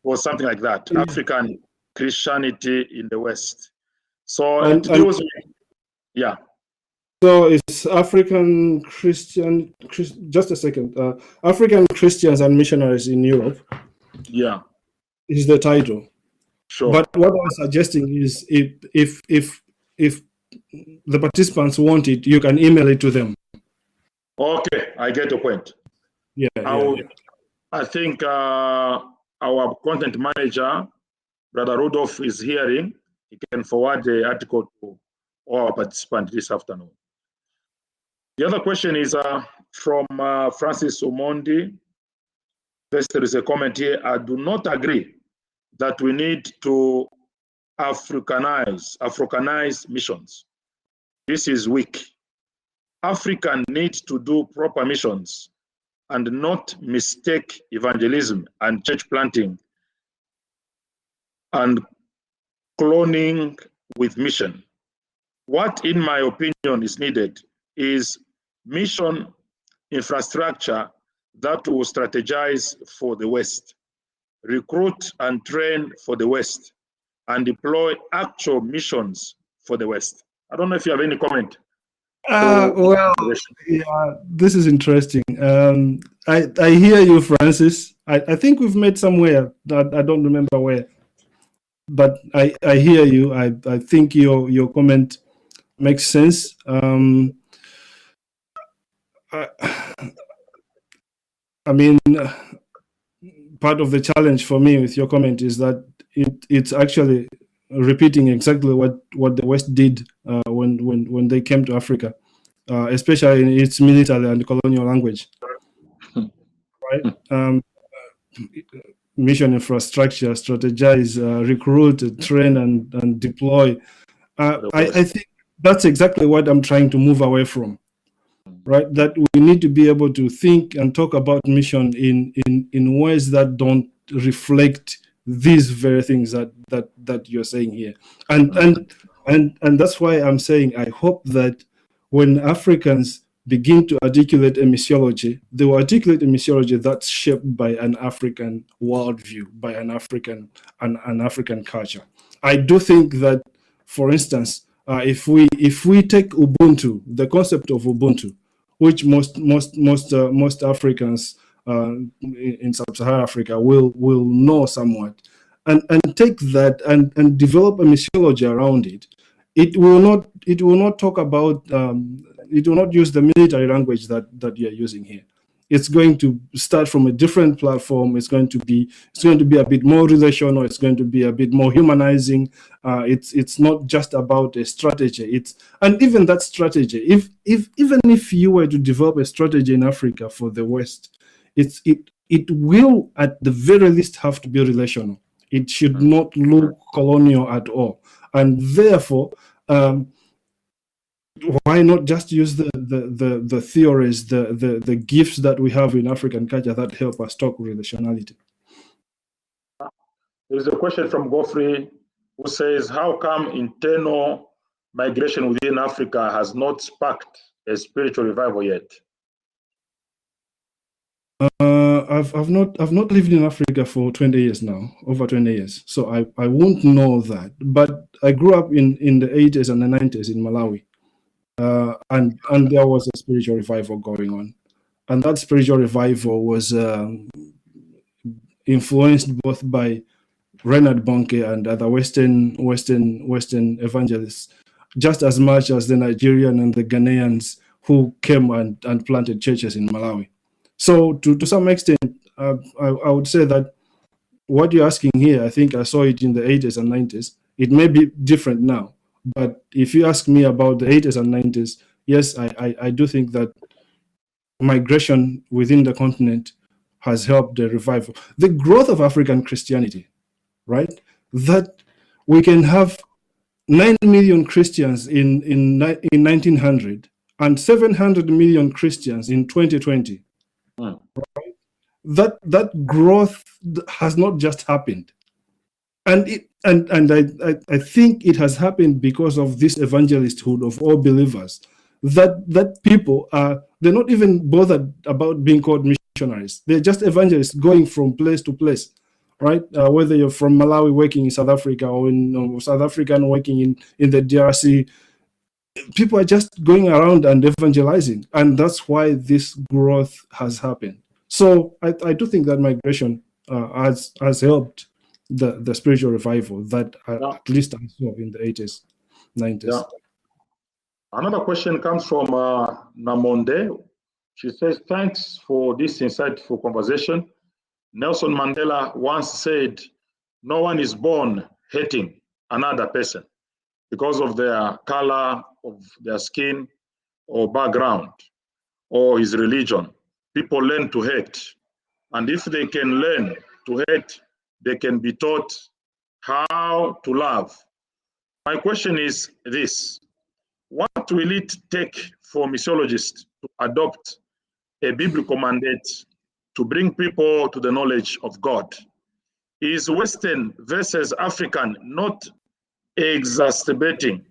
was something like that. African Christianity in the West. So it deals with, yeah. So it's African Christian, just a second. African Christians and Missionaries in Europe. Yeah. Is the title. Sure. But what I'm suggesting is, if the participants want it, you can email it to them. Okay, I get the point. Yeah. I think our content manager, Brother Rudolph, is hearing. He can forward the article to all our participants this afternoon. The other question is from Francis Omondi. There is a comment here. I do not agree that we need to Africanize missions. This is weak. Africa needs to do proper missions and not mistake evangelism and church planting and cloning with mission. What, in my opinion, is needed is mission infrastructure that will strategize for the West, recruit and train for the West, and deploy actual missions for the West. I don't know if you have any comment. Well, yeah, this is interesting. I hear you, Francis. I think we've met somewhere that I don't remember where, but I hear you. I think your comment makes sense. I mean, part of the challenge for me with your comment is that it's actually repeating exactly what the West did when they came to Africa, especially in its military and colonial language. Right? Mission infrastructure, strategize, recruit, train, and deploy. I think that's exactly what I'm trying to move away from. Right? That we need to be able to think and talk about mission in ways that don't reflect these very things that you're saying here, and that's why I'm saying I hope that when Africans begin to articulate a missiology, they will articulate a missiology that's shaped by an African worldview, by an African culture. I do think that, for instance, if we take Ubuntu, the concept of Ubuntu, which most Africans in sub-Saharan Africa will know somewhat, and take that and develop a missiology around it. It will not talk about it will not use the military language that you're using here. it's going to start from a different platform. It's going to be a bit more relational. It's going to be a bit more humanizing. It's not just about a strategy. And even that strategy, even if you were to develop a strategy in Africa for the West, it will at the very least have to be relational. It should not look colonial at all. And therefore, why not just use the theories, the gifts that we have in African culture that help us talk relationality? There is a question from Godfrey who says, how come internal migration within Africa has not sparked a spiritual revival yet? I've not lived in Africa for 20 years now, over 20 years. So I won't know that. But I grew up in the 80s and the 90s in Malawi. And there was a spiritual revival going on. And that spiritual revival was influenced both by Reinhard Bonnke and other Western evangelists, just as much as the Nigerian and the Ghanaians who came and planted churches in Malawi. So to some extent, I would say that what you're asking here, I think I saw it in the 80s and 90s. It may be different now, but if you ask me about the 80s and 90s, yes, I do think that migration within the continent has helped the revival. The growth of African Christianity, right? That we can have 9 million Christians in 1900 and 700 million Christians in 2020. Right? That growth has not just happened, and I think it has happened because of this evangelisthood of all believers. That people they're not even bothered about being called missionaries. They're just evangelists going from place to place, right? Whether you're from Malawi working in South Africa or in South Africa and working in the DRC. People are just going around and evangelizing, and that's why this growth has happened. So I do think that migration has helped the spiritual revival that at least I saw in the 80s, 90s. Yeah. Another question comes from Namonde. She says, thanks for this insightful conversation. Nelson Mandela once said, no one is born hating another person because of their color, of their skin, or background, or his religion. People learn to hate. And if they can learn to hate, they can be taught how to love. My question is this: what will it take for missiologists to adopt a biblical mandate to bring people to the knowledge of God? Is Western versus African not exacerbating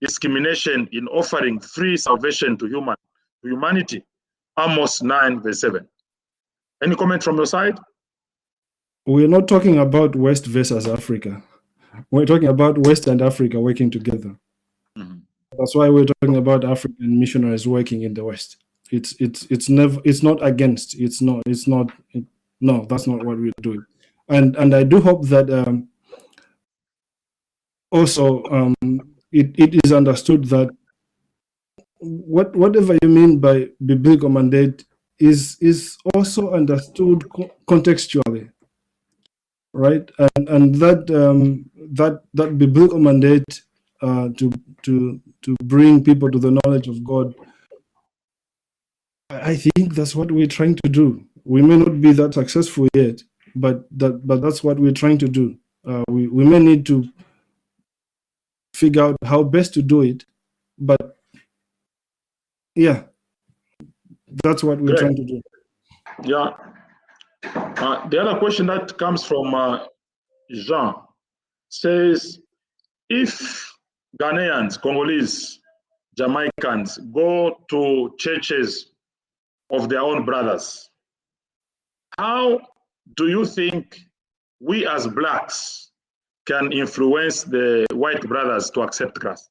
discrimination in offering free salvation to humanity? Amos 9 verse 7. Any comment from your side? We're not talking about West versus Africa. We're talking about West and Africa working together. Mm-hmm. That's why we're talking about African missionaries working in the West. It's not against. No, that's not what we're doing. And I do hope that also it is understood that whatever you mean by biblical mandate is also understood contextually, right? And that biblical mandate to bring people to the knowledge of God, I think that's what we're trying to do. We may not be that successful yet, but that's what we're trying to do. We may need to figure out how best to do it, but yeah, that's what we're trying to do. Yeah. The other question that comes from Jean says, if Ghanaians, Congolese, Jamaicans go to churches of their own brothers, how do you think we as blacks can influence the white brothers to accept Christ?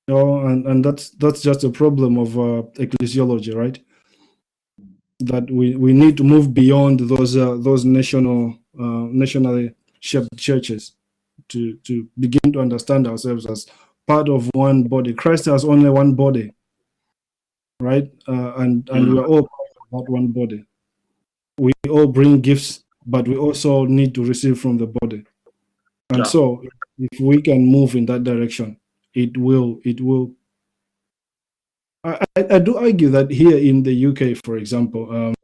No, and that's just a problem of ecclesiology, right? That we need to move beyond those nationally shaped churches to begin to understand ourselves as part of one body. Christ has only one body. right? And we're all part of that one body. We all bring gifts, but we also need to receive from the body. And so if we can move in that direction, it will. I do argue that here in the UK, for example,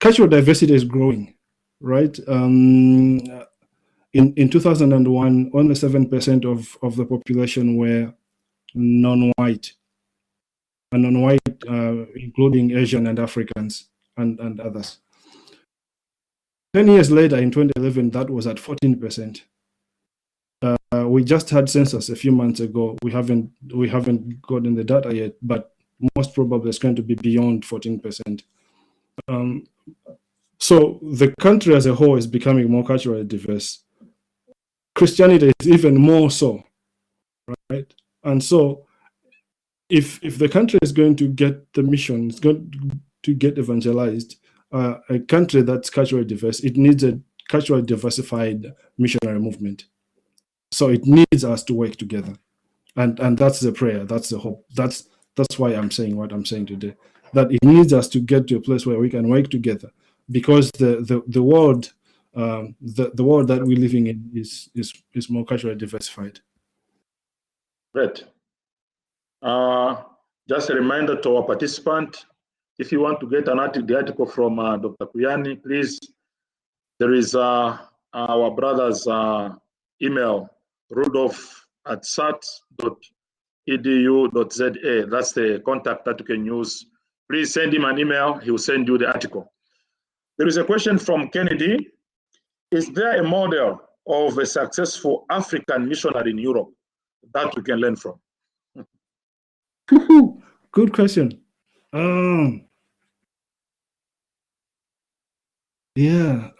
cultural diversity is growing, right? In 2001, only 7% of the population were non-white, and non-white, including Asian and Africans and others. 10 years later, in 2011, that was at 14%. We just had census a few months ago. We haven't gotten the data yet, but most probably it's going to be beyond 14%. So the country as a whole is becoming more culturally diverse. Christianity is even more so, right? And so if the country is going to get the mission, it's going to get evangelized, a country that's culturally diverse, it needs a culturally diversified missionary movement. So it needs us to work together. And that's the prayer, that's the hope. That's why I'm saying what I'm saying today. That it needs us to get to a place where we can work together, because the world the world that we're living in is more culturally diversified. Great. Just a reminder to our participant, if you want to get the article from Dr. Kwiyani, please, there is our brother's email, rudolph@sat.edu.za. That's the contact that you can use. Please send him an email. He will send you the article. There is a question from Kennedy. Is there a model of a successful African missionary in Europe that we can learn from? Good question. Yeah,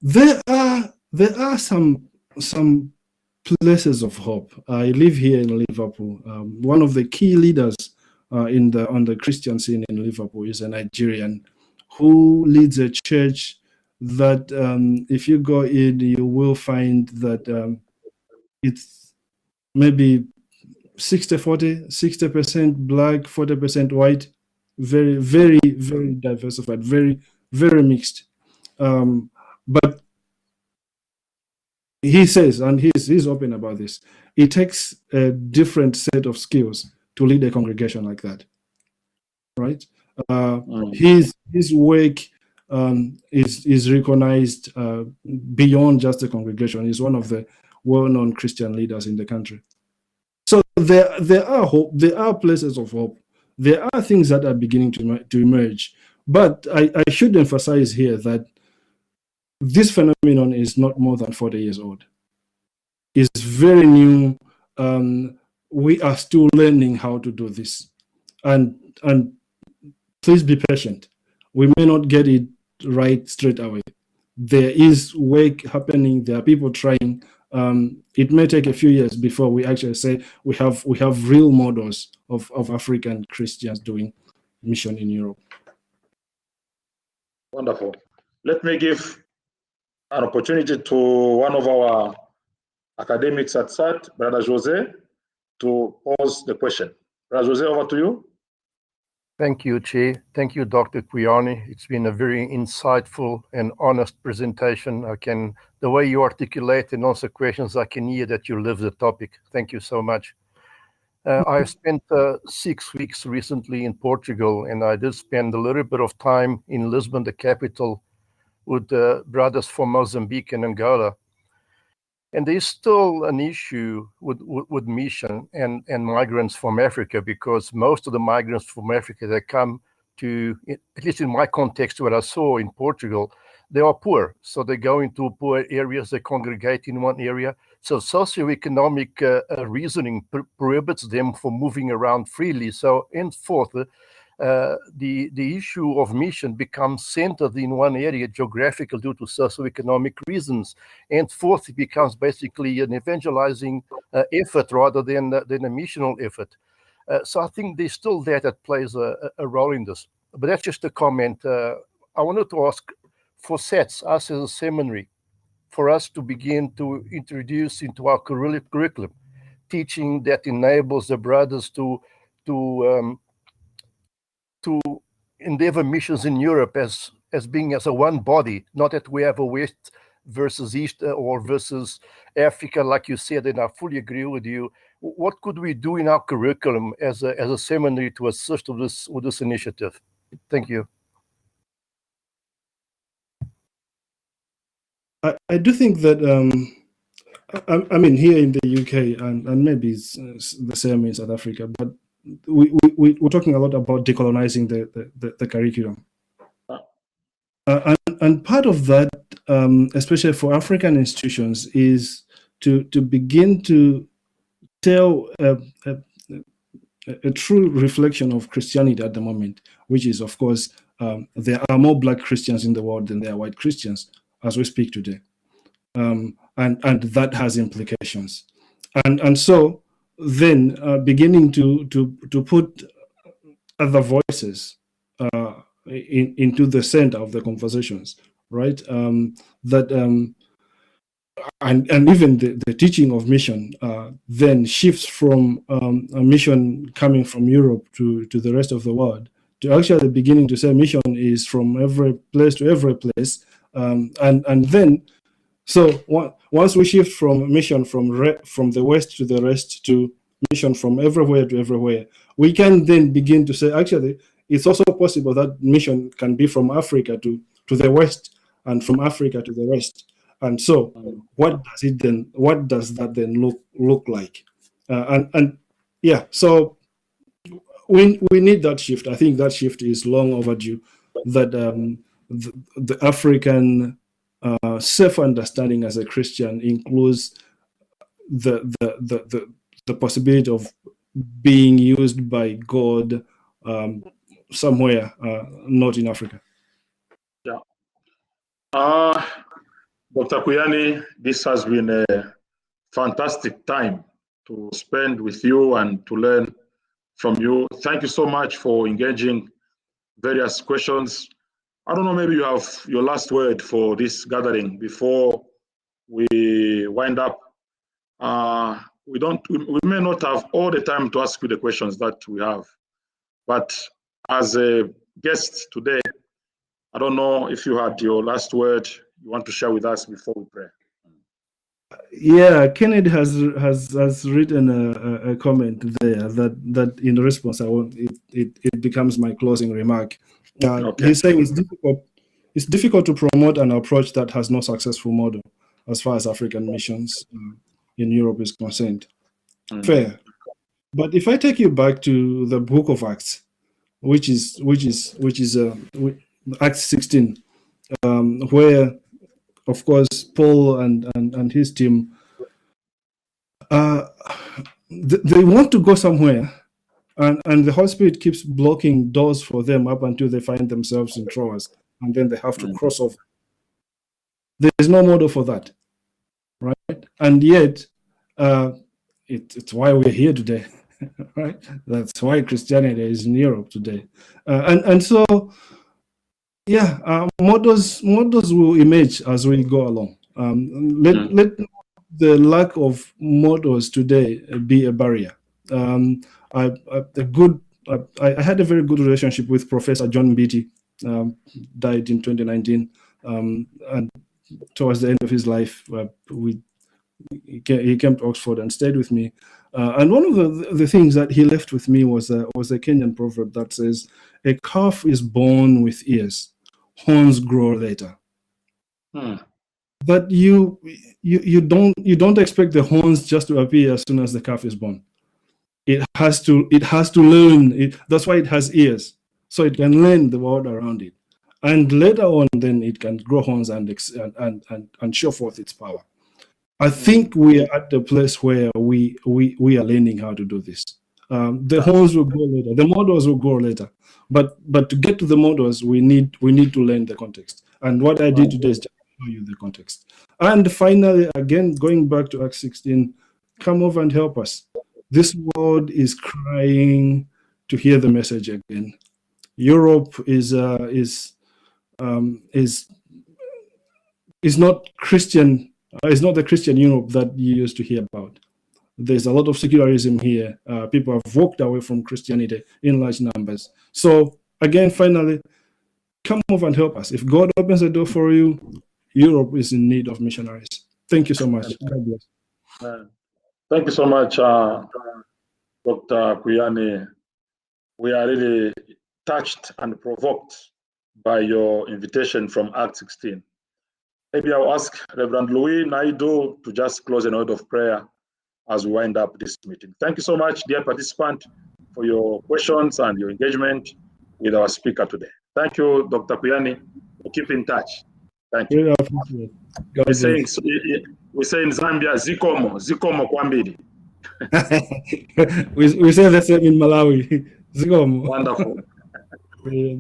there are some places of hope. I live here in Liverpool. One of the key leaders on the Christian scene in Liverpool is a Nigerian who leads a church that, if you go in, you will find that it's maybe 60-40, 60% black, 40% white, very, very, very diversified, very, very mixed. But he says, and he's open about this, it takes a different set of skills to lead a congregation like that, right? His work is recognized beyond just the congregation. He's one of the well-known Christian leaders in the country. So there are hope. There are places of hope. There are things that are beginning to emerge. But I should emphasize here that this phenomenon is not more than 40 years old. It's very new. We are still learning how to do this. And please be patient. We may not get it right straight away. There is work happening. There are people trying. It may take a few years before we actually say we have real models of African Christians doing mission in Europe. Wonderful. Let me give an opportunity to one of our academics at SAT, Brother Jose, to pose the question. Brother Jose, over to you. Thank you, Chair. Thank you, Dr. Kwiyani. It's been a very insightful and honest presentation. The way you articulate and answer questions, I can hear that you live the topic. Thank you so much. I spent 6 weeks recently in Portugal, and I did spend a little bit of time in Lisbon, the capital, with brothers from Mozambique and Angola. And there's still an issue with mission and migrants from Africa, because most of the migrants from Africa that come to, at least in my context, what I saw in Portugal, they are poor. So they go into poor areas, they congregate in one area. So socioeconomic reasoning prohibits them from moving around freely. So henceforth, the issue of mission becomes centered in one area, geographical, due to socioeconomic reasons. And fourth, it becomes basically an evangelizing effort rather than a missional effort. So I think there's still that plays a role in this. But that's just a comment. I wanted to ask for SATs, us as a seminary, for us to begin to introduce into our curriculum teaching that enables the brothers to endeavor missions in Europe as being as a one body, not that we have a West versus East or versus Africa, like you said, and I fully agree with you. What could we do in our curriculum as a seminary to assist with this initiative? Thank you. I do think that I mean, here in the UK and maybe it's the same in South Africa, but we're talking a lot about decolonizing the curriculum. And part of that, especially for African institutions, is to begin to tell a true reflection of Christianity at the moment, which is, of course, there are more Black Christians in the world than there are white Christians as we speak today. And that has implications. And so then beginning to put other voices into the center of the conversations, right? And even the teaching of mission then shifts from a mission coming from Europe to the rest of the world to actually beginning to say mission is from every place to every place. And then, so once we shift from mission from the West to the rest to mission from everywhere to everywhere, we can then begin to say, actually, it's also possible that mission can be from Africa to the West and from Africa to the rest. And so, what does that then look like? And yeah, so we need that shift. I think that shift is long overdue. That the African self-understanding as a Christian includes the possibility of being used by God somewhere, not in Africa. Yeah. Dr. Kwiyani, this has been a fantastic time to spend with you and to learn from you. Thank you so much for engaging various questions. I don't know, maybe you have your last word for this gathering before we wind up. We may not have all the time to ask you the questions that we have, but as a guest today, I don't know if you had your last word you want to share with us before we pray. Yeah, Kennedy has written a comment there that in response it becomes my closing remark. Okay. He's saying it's difficult to promote an approach that has no successful model as far as African missions in Europe is concerned. Fair. But if I take you back to the book of Acts, which is Acts 16, where of course Paul and his team they want to go somewhere, and the Holy Spirit keeps blocking doors for them up until they find themselves in Troas, and then they have to cross over. There is no model for that, right? And yet it's why we're here today. Right? That's why Christianity is in Europe today, and so yeah, models will emerge as we go along. Let the lack of models today be a barrier. I had a very good relationship with Professor John Beatty, died in 2019, and towards the end of his life, he came to Oxford and stayed with me. And one of the things that he left with me was a Kenyan proverb that says, "A calf is born with ears, horns grow later." But you don't expect the horns just to appear as soon as the calf is born. It has to learn. That's why it has ears, so it can learn the world around it, and later on, then it can grow horns and show forth its power. I think we are at the place where we are learning how to do this. The horns will grow later. The models will grow later. But to get to the models, we need to learn the context. And what I did today is just show you the context. And finally, again, going back to Acts 16, come over and help us. This world is crying to hear the message again. Europe is not Christian. It's not the Christian Europe that you used to hear about. There's a lot of secularism here. People have walked away from Christianity in large numbers. So again, finally, come over and help us. If God opens the door for you, Europe is in need of missionaries. Thank you so much. God bless. Thank you so much, Dr. Kwiyani. We are really touched and provoked by your invitation from Act 16. Maybe I'll ask Reverend Louis Naidu to just close a note of prayer as we wind up this meeting. Thank you so much, dear participant, for your questions and your engagement with our speaker today. Thank you, Dr. Kwiyani. Keep in touch. Thank you. We say in Zambia, Zikomo Kwambiri. we say the same in Malawi. Zikomo. Wonderful. Okay.